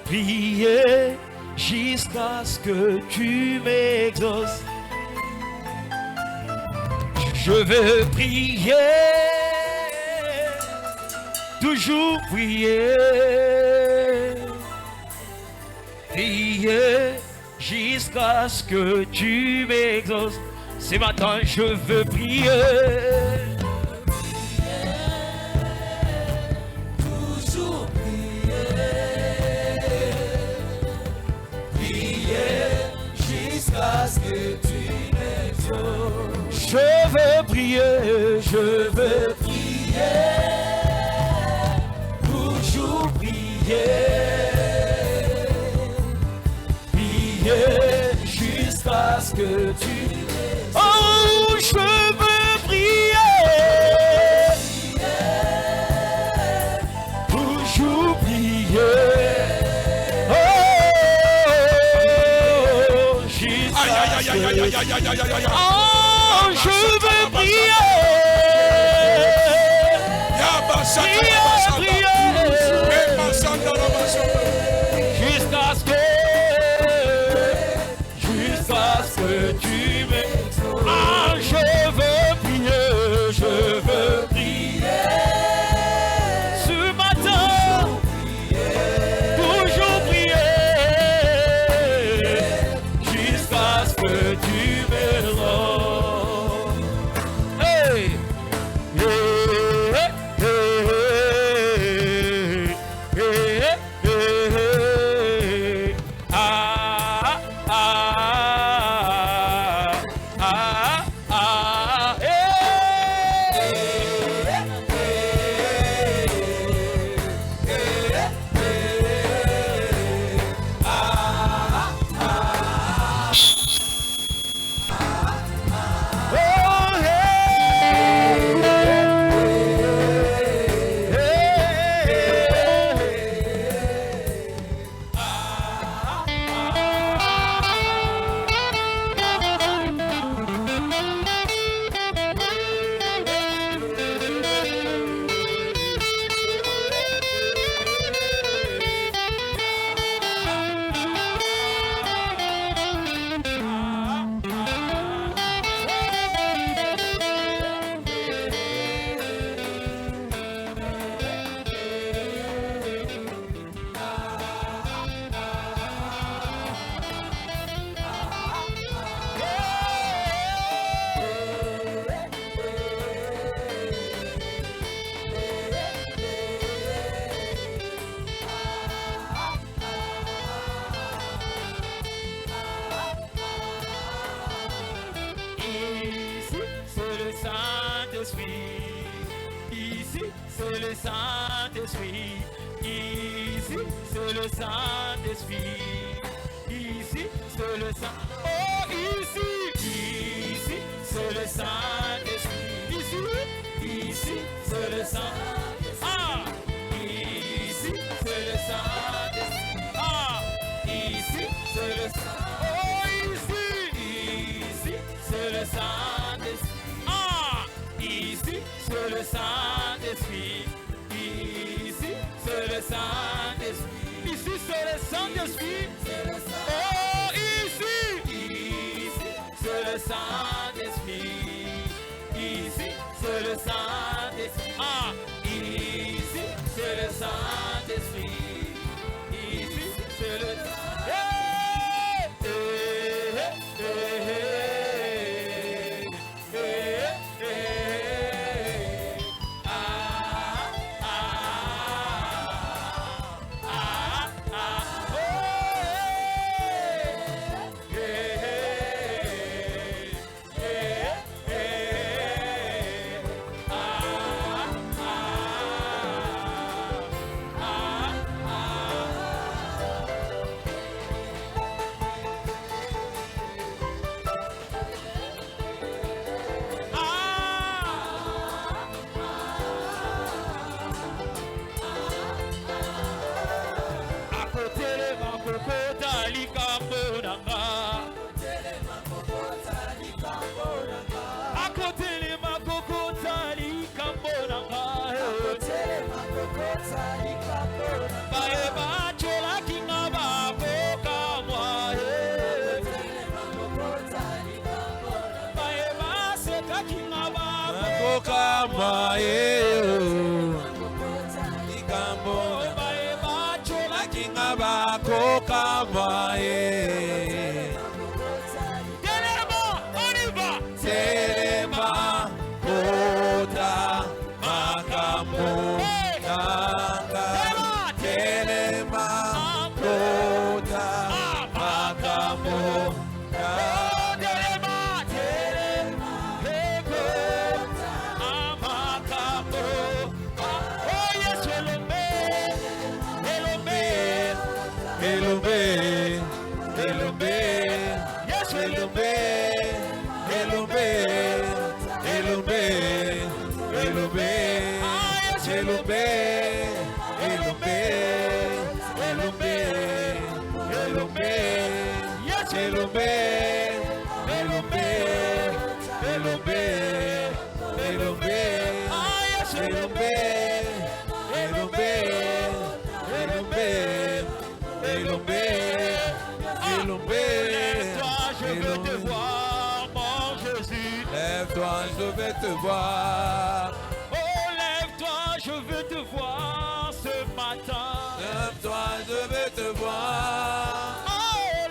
prier jusqu'à ce que tu m'exauces. Je veux prier, toujours prier, prier jusqu'à ce que tu m'exauces. Ce matin, je veux prier. Toujours prier, prier jusqu'à ce que tu m'exauces. Je veux prier, je veux prier, toujours prier, prier jusqu'à ce que tu m'exauces. Oh, je veux prier, toujours prier. Oh, jusqu'à ce que je veux prier, jusqu'à ce que tu m'exauces. Ah, je veux prier, je veux prier. Ce matin, toujours prier, jusqu'à ce que tu m'exauces. Hey! Hey! Hey! Hey! Hey! c'est le Saint-Esprit. Ici, c'est le Saint-Esprit. Ici, c'est le Saint. Oh, ici, ici, c'est le Saint-Esprit. Ici, ici, c'est le Saint. Ah, ici, c'est le Saint-Esprit. Ah, ici, c'est le Saint. Oh, ici, ici, c'est le Saint-Esprit. Ah, ici, c'est le Saint-Esprit. Ici, c'est le Saint-Esprit. Ici, c'est le Saint-Esprit. Oh, ici, ici, c'est le Saint-Esprit. Ici, c'est le Saint-Esprit. Ah, ici, c'est le Saint-Esprit. Ici, c'est le je veux te voir. Oh, lève-toi, je veux te voir ce matin. Lève-toi, je veux te voir. Oh,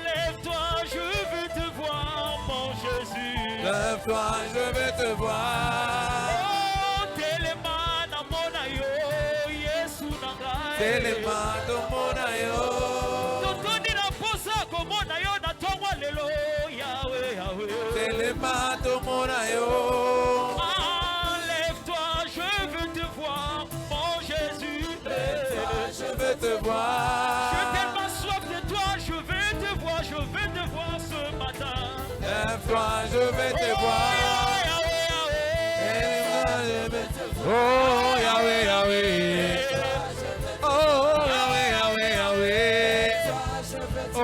lève-toi, je veux te voir, mon Jésus. Lève-toi, je veux te voir. Oh, téléman à mon aïe, Yesu nangai. Téléman à mon aïe. Totoni na posa comme mon aïe na tongwa lelo, Yahweh, Yahweh. Téléman à mon aïe. Je veux te voir. J'ai tellement soif de toi, je veux te voir ce matin. Lève-toi, je veux te voir. Oh, Yahweh, Yahweh. Oh, Yahweh, Yahweh, Yahweh. Oh,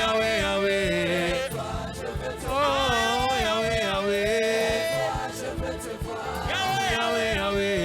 Yahweh, Yahweh. Oh, Yahweh, Yahweh. Yahweh, Yahweh.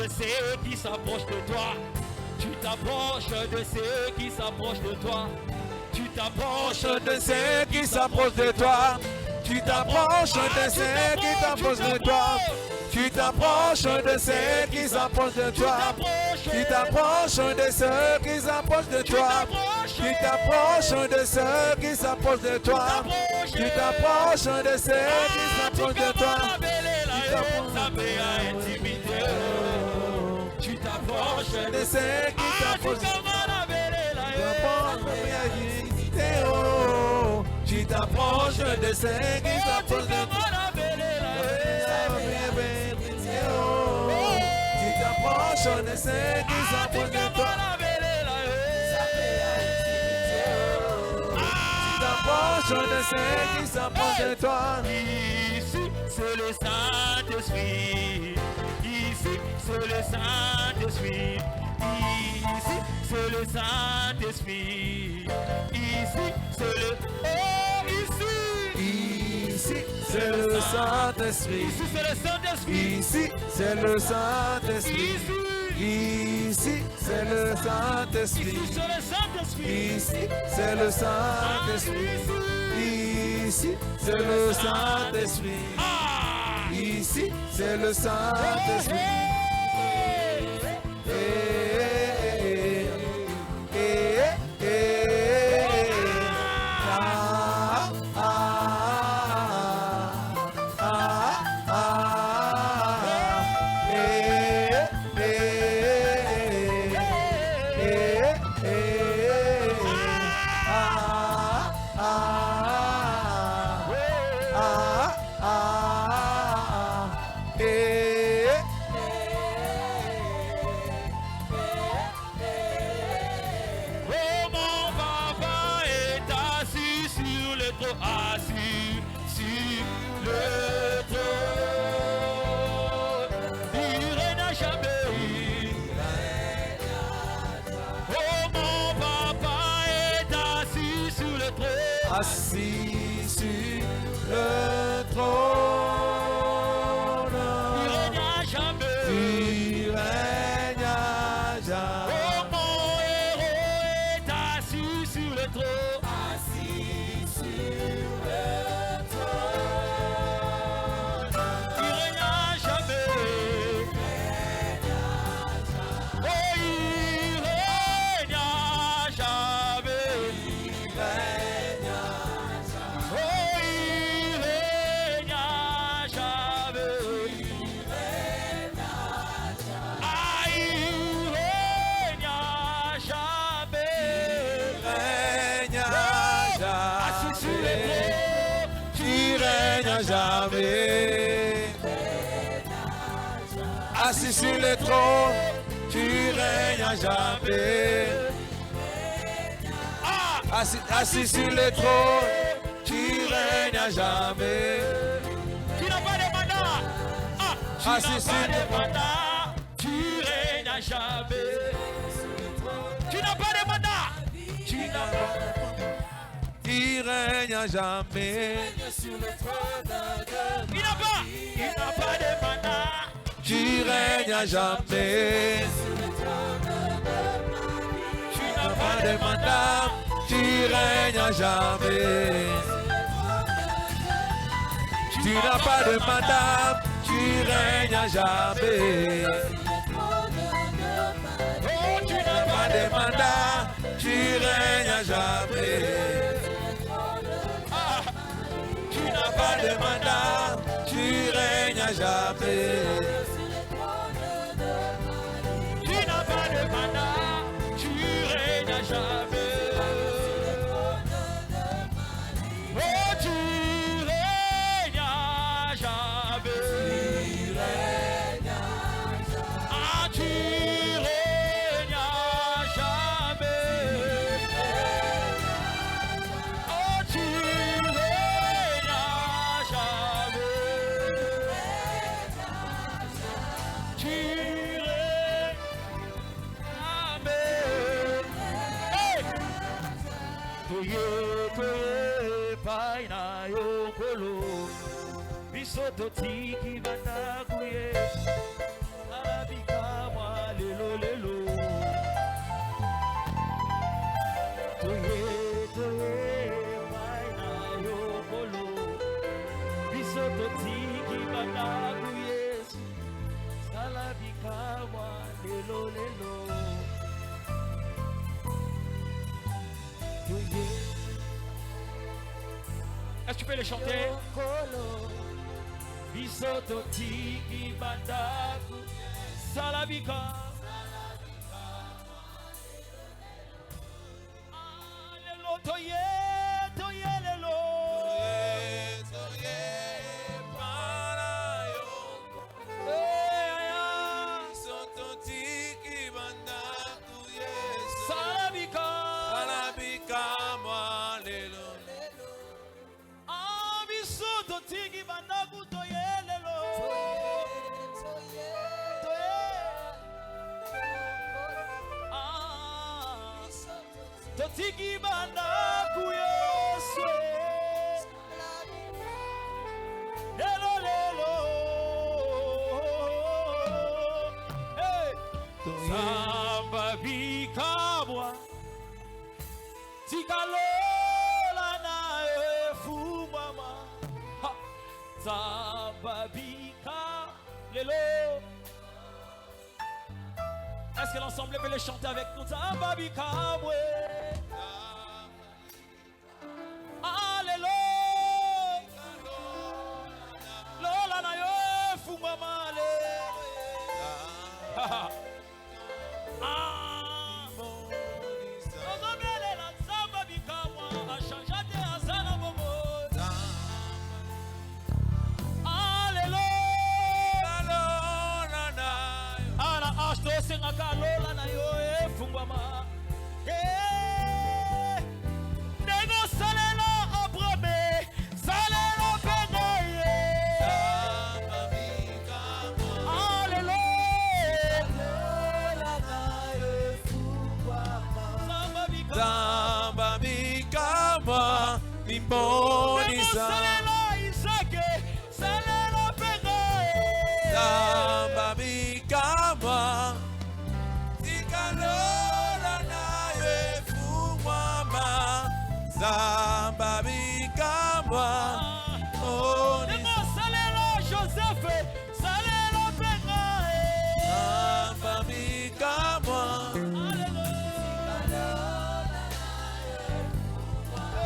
de ceux qui s'approchent de toi. Tu t'approches de ceux qui s'approchent de toi. Tu t'approches de ceux qui s'approchent de toi. Tu t'approches de ceux qui t'approchent de toi. Tu t'approches de ceux qui s'approchent de toi. Tu t'approches de ceux qui s'approchent de toi. Tu t'approches de ceux qui s'approchent de toi. Tu t'approches de ceux qui s'approchent de toi. Tu t'approches de ceux qui s'approchent de toi. Tu t'approches de ceux qui s'approchent de toi. Tu t'approches de ceux qui s'approchent de toi. Tu t'approches de ceux qui s'approchent de toi. Ici, c'est le Saint-Esprit. Ici, c'est le Saint-Esprit. Ici, c'est le Saint-Esprit. Ici, c'est le... Oh, ici. Ici, c'est le Saint-Esprit. Ici, c'est le Saint-Esprit. Ici, c'est le Saint-Esprit. Ici, c'est le Saint-Esprit. Ici, c'est le Saint-Esprit. Ici, c'est le Saint-Esprit. Ici, c'est le Saint-Esprit. Ici, c'est le Saint-Esprit. Assis sur le trône, il règne à jamais. il règne à jamais. Oh, mon héros est assis sur le trône. Assis sur le trône, Il règne à jamais. Oh, il règne à jamais. Oh, il règne à jamais. Ah, il règne à jamais. règne à Assis sur le jamais. trône. Tu règnes à jamais. Assis sur le trône, tu règnes à jamais. Assis sur le trône, tu règnes à jamais. Tu n'as pas de mandat. Tu n'as Assis sur pas le de mandat. Tu règnes à jamais. Tu n'as pas de mandat. Tu n'as pas. Tu règnes à jamais. Il n'a pas de mandat. Tu règnes à jamais. Tu n'as Pas de mandat, tu règnes à jamais. Tu n'as pas de mandat, tu règnes à jamais. Oh, tu n'as Pas de mandat, tu règnes à jamais. Tu n'as Pas de mandat, tu règnes à jamais. Tu n'as pas de mandat. Tu règnes à jamais. Oh, tu règnes à jamais. Ah, tu règnes à jamais. Oh, tu règnes à jamais. Tu règnes jamais. Hey! Toye paina yokolo bisoto tiki batakuye arabika tiki banaku Yesu salabika wa lelo lelo Est-ce que tu peux les chanter? Bisoto tiki banaku salabika lelo toye toye lelo Tiki banaku Yesu lelo lelo hey samba bikabwa tikalola na efumama samba bika lelo. Est-ce que l'ensemble peut les chanter avec nous? Samba bikabwe Kalola na yo efungwama nego salela abrame salela penaye Alléluia Samba bikama nimbonisa salela isake salela penaye Samba bikama Lola na efumama Samba bikama Nemo salela Joseph salela penga Samba bikama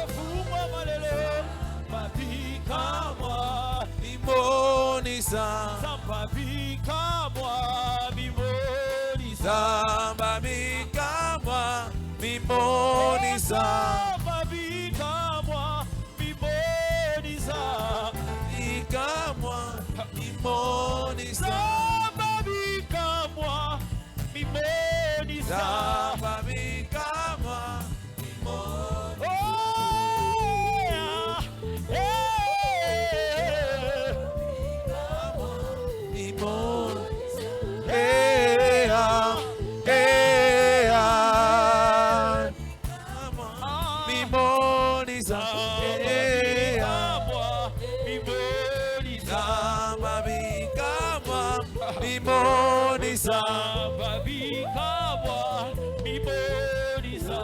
efumama lelo babikama Limonisa Samba bikama limonisa Samba bikama limonisa Samba bikama limonisa Bikama limonisa Samba bikama limonisa Samba bikama limonisa Samba bikama limonisa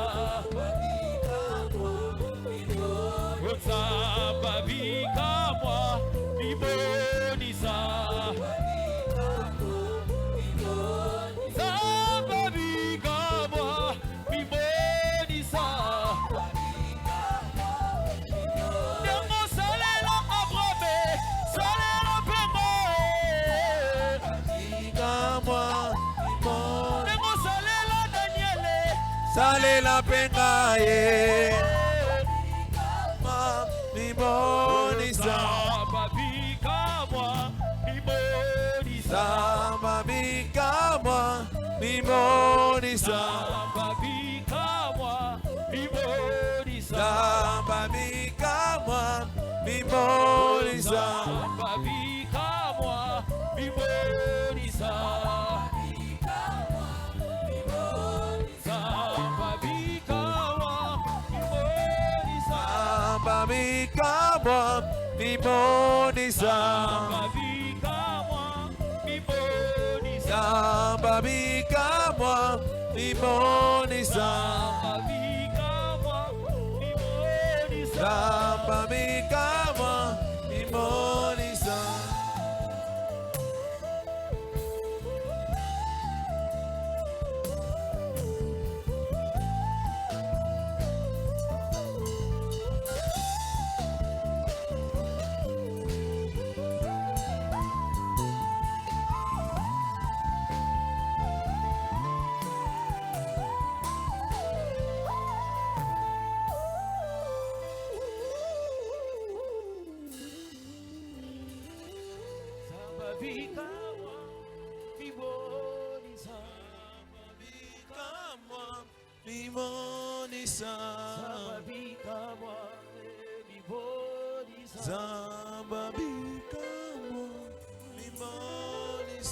Samba bikama limonisa Samba bikama limonisa Nemo salela abrame salela pema Nemo salela Daniele Salela pengaye limonisa Samba bikama limonisa Samba bikama limonisa Samba bikama limonisa Samba bikama limonisa Samba bikama limonisa Samba bikama limonisa Samba bikama limonisa Samba bikama limonisa Samba bikama limonisa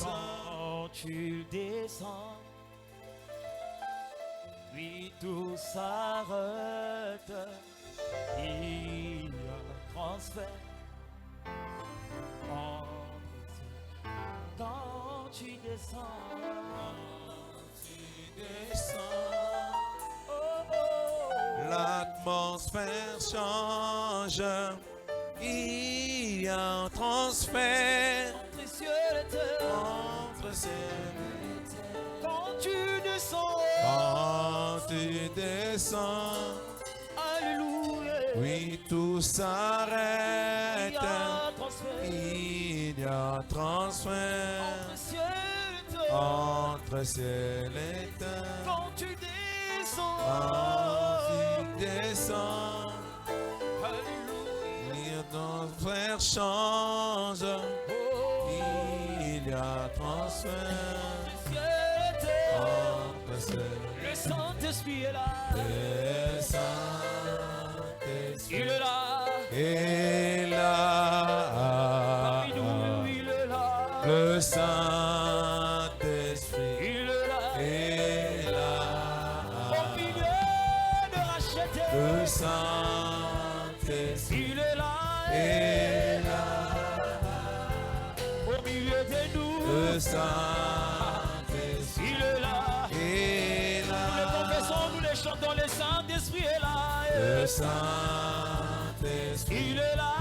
Quand tu descends, puis tout s'arrête. Il y a un transfert. Quand tu descends, l'atmosphère change. Il y a un transfert entre cieux et terre. entre ciel et terre. Quand tu descends, Quand tu descends, alléluia. oui, tout s'arrête. Il y a un transfert. Il y a un transfert Entre cieux et terre. entre ciel et terre. Quand tu descends, Quand tu descends, alléluia. il y a un transfert change. Il y a un transfert entre ciel. Le Saint-Esprit est là. Le Saint-Esprit Il est là. est là. Parmi nous, il est là. Le Saint-Esprit Il est là. est là. Au milieu de racheter. Le Saint-Esprit Il est là. est là. Au milieu de nous. Le Saint-Esprit Il est là. est Nous là. les confessons, nous les chantons. Le Saint-Esprit est là. Le Saint-Esprit Il est là.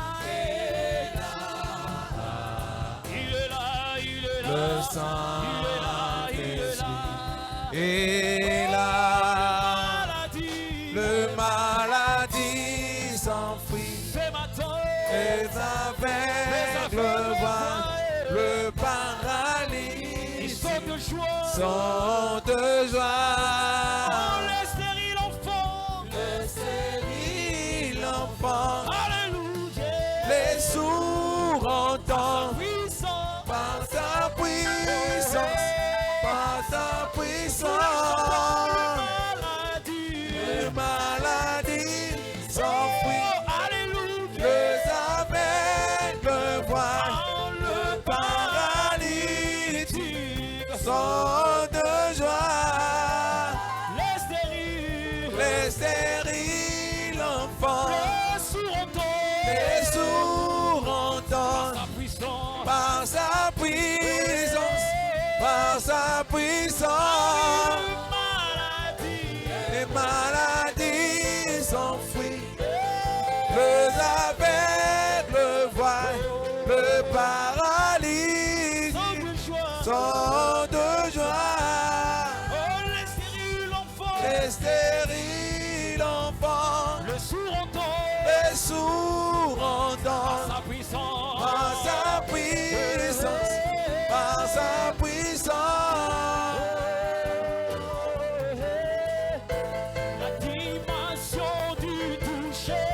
Il est là. Il est là. Le Il est là. Il est là. est là. Maladie. Le maladie s'enfuit. Fais matin. Les aveugles voient. Le Ils paralysie sont de joie. sont de joie. Oh, le stérile enfant. Le stérile enfant, Alléluia. les sourds entendent Puissant. par sa puissance, par sa puissance. Maladie. Les maladies s'enfuient. Oh, alléluia. Les aveugles voient. Oh, le Paralytiques sont de joie. Les stériles. Les stériles enfants, Les sourds entendent. les sourds entendent Sa puissance. par sa puissance, par sa puissance. Maladie. Les maladies s'enfuient. Les aveugles voient. Le paralysie Sans de joie. sont de joie. Oh, les stériles enfants. Les stériles enfants, Le sourd entend. les sourds entendent Sa puissance. par sa puissance, par sa puissance. La dimension du toucher,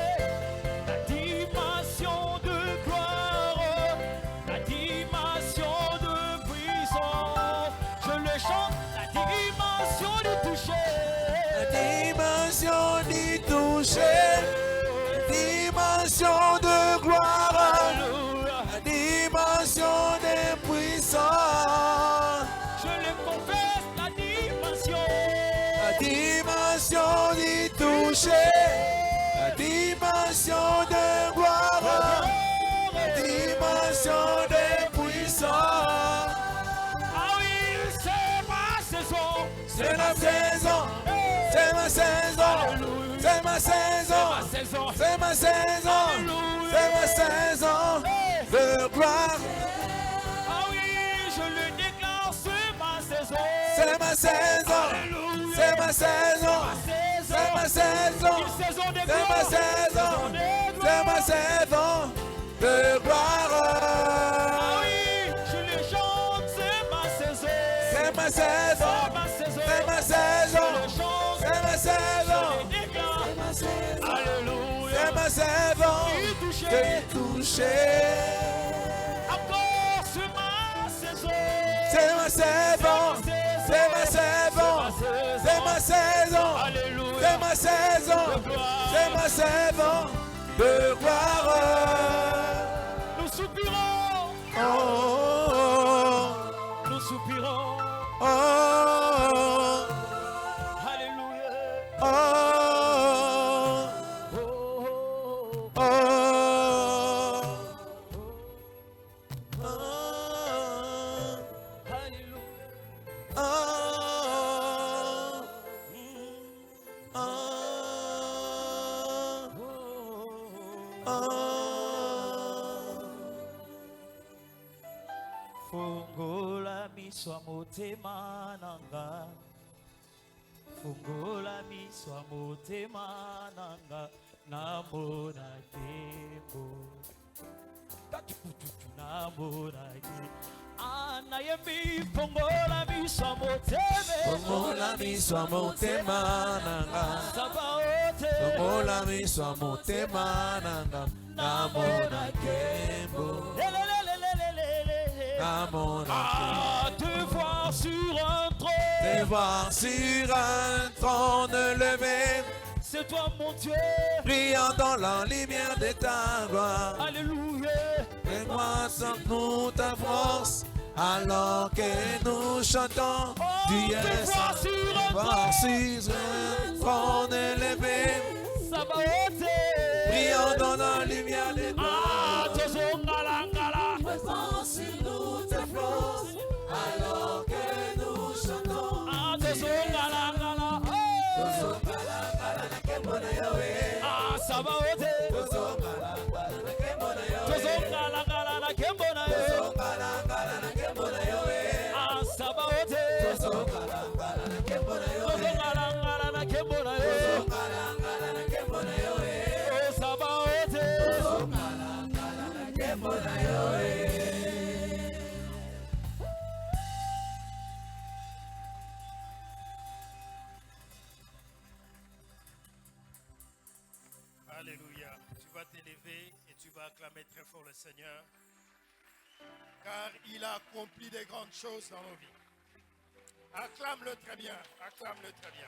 la dimension de gloire, la dimension de puissance. Je le chante, la dimension du toucher. La dimension du toucher, la dimension de gloire, Alléluia. la dimension des puissances, Je le confesse, la dimension. la dimension du toucher, la dimension de gloire, la dimension des puissances. Ah oui, c'est ma saison. C'est ma saison, c'est ma saison, c'est ma saison, c'est ma saison, c'est ma saison de gloire. Ah oui, je le déclare, c'est ma saison. C'est ma saison, c'est ma saison, c'est ma saison, c'est ma saison, c'est ma saison de gloire. Ah oui, je le chante, c'est ma saison. C'est ma saison, c'est ma saison, c'est ma saison, Alléluia. c'est ma saison de toucher. Encore ce matin. C'est ma saison. C'est ma saison. C'est ma saison. Alléluia. C'est ma saison. C'est ma saison de gloire. Nous soupirons. Oh, oh, Nous soupirons. oh, oh, Alléluia. oh, Oh, oh, oh, oh. Alléluia. Fungola miswa motema nanga. Fungola miswa motema nanga. Namona tembo. Namona tembo. Anayemi fungola miswa motema. Fungola miswa motema nanga. Sabaote. Fungola miswa motema nanga. Namona tembo. Ah, te voir sur un trône. Te voir sur un trône levé, C'est toi mon Dieu. brillant dans la lumière de ta gloire. Alléluia. Fais-moi sentir ta force alors que nous chantons. Oh, Tu te es voir sur un voir sur un trône élevé, Sabaote. brillant dans la lumière de ta Ah, gloire. Tozongalangala. Fais-moi sentir ta force alors que nous chantons. Ah, Tozongalangala. Ah, Sabaote. Tozongalangala na kembona yo. Ah, Sabaote. Tozongalangala na kembona yo. Oh, Sabaote. Alléluia. Tu vas t'élever et tu vas acclamer très fort le Seigneur. Car il a accompli des grandes choses dans nos vies. Acclame-le très bien. Acclame-le très bien.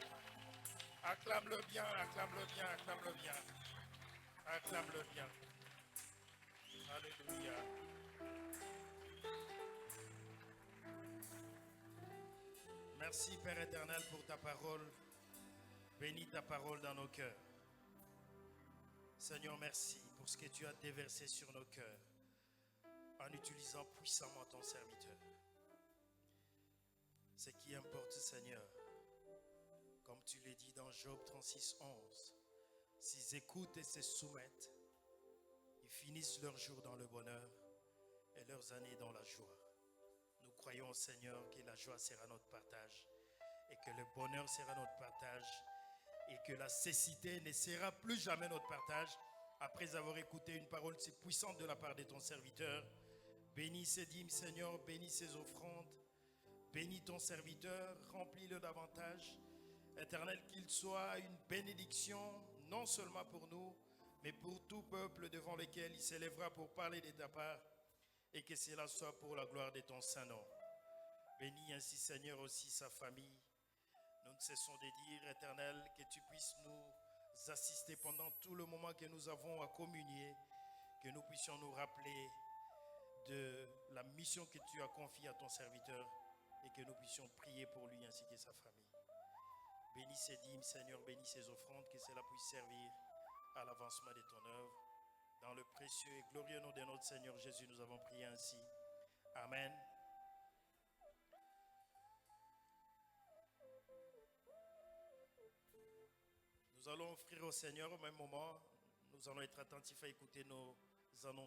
Acclame-le bien, acclame-le bien, acclame-le bien. Acclame-le bien. Alléluia. Merci Père éternel pour ta parole. Bénis ta parole dans nos cœurs. Seigneur, merci pour ce que tu as déversé sur nos cœurs en utilisant puissamment ton serviteur. Ce qui importe, Seigneur, comme tu l'as dit dans Job 36, 11, s'ils écoutent et se soumettent, ils finissent leur jour dans le bonheur et leurs années dans la joie. Nous croyons, Seigneur, que la joie sera notre partage et que le bonheur sera notre partage et que la cécité ne sera plus jamais notre partage après avoir écouté une parole si puissante de la part de ton serviteur. Bénis ses dîmes, Seigneur, bénis ses offrandes, bénis ton serviteur, remplis-le davantage. Éternel, qu'il soit une bénédiction, non seulement pour nous, mais pour tout peuple devant lequel il s'élèvera pour parler de ta part, et que cela soit pour la gloire de ton Saint-Nom. Bénis ainsi, Seigneur, aussi sa famille. Nous ne cessons de dire, Éternel, que tu puisses nous assister pendant tout le moment que nous avons à communier, que nous puissions nous rappeler de la mission que tu as confiée à ton serviteur et que nous puissions prier pour lui ainsi que sa famille. Bénis ses dîmes, Seigneur, bénis ses offrandes, que cela puisse servir à l'avancement de ton œuvre. Dans le précieux et glorieux nom de notre Seigneur Jésus, nous avons prié ainsi. Amen. Nous allons offrir au Seigneur au même moment. Nous allons être attentifs à écouter nos annonces.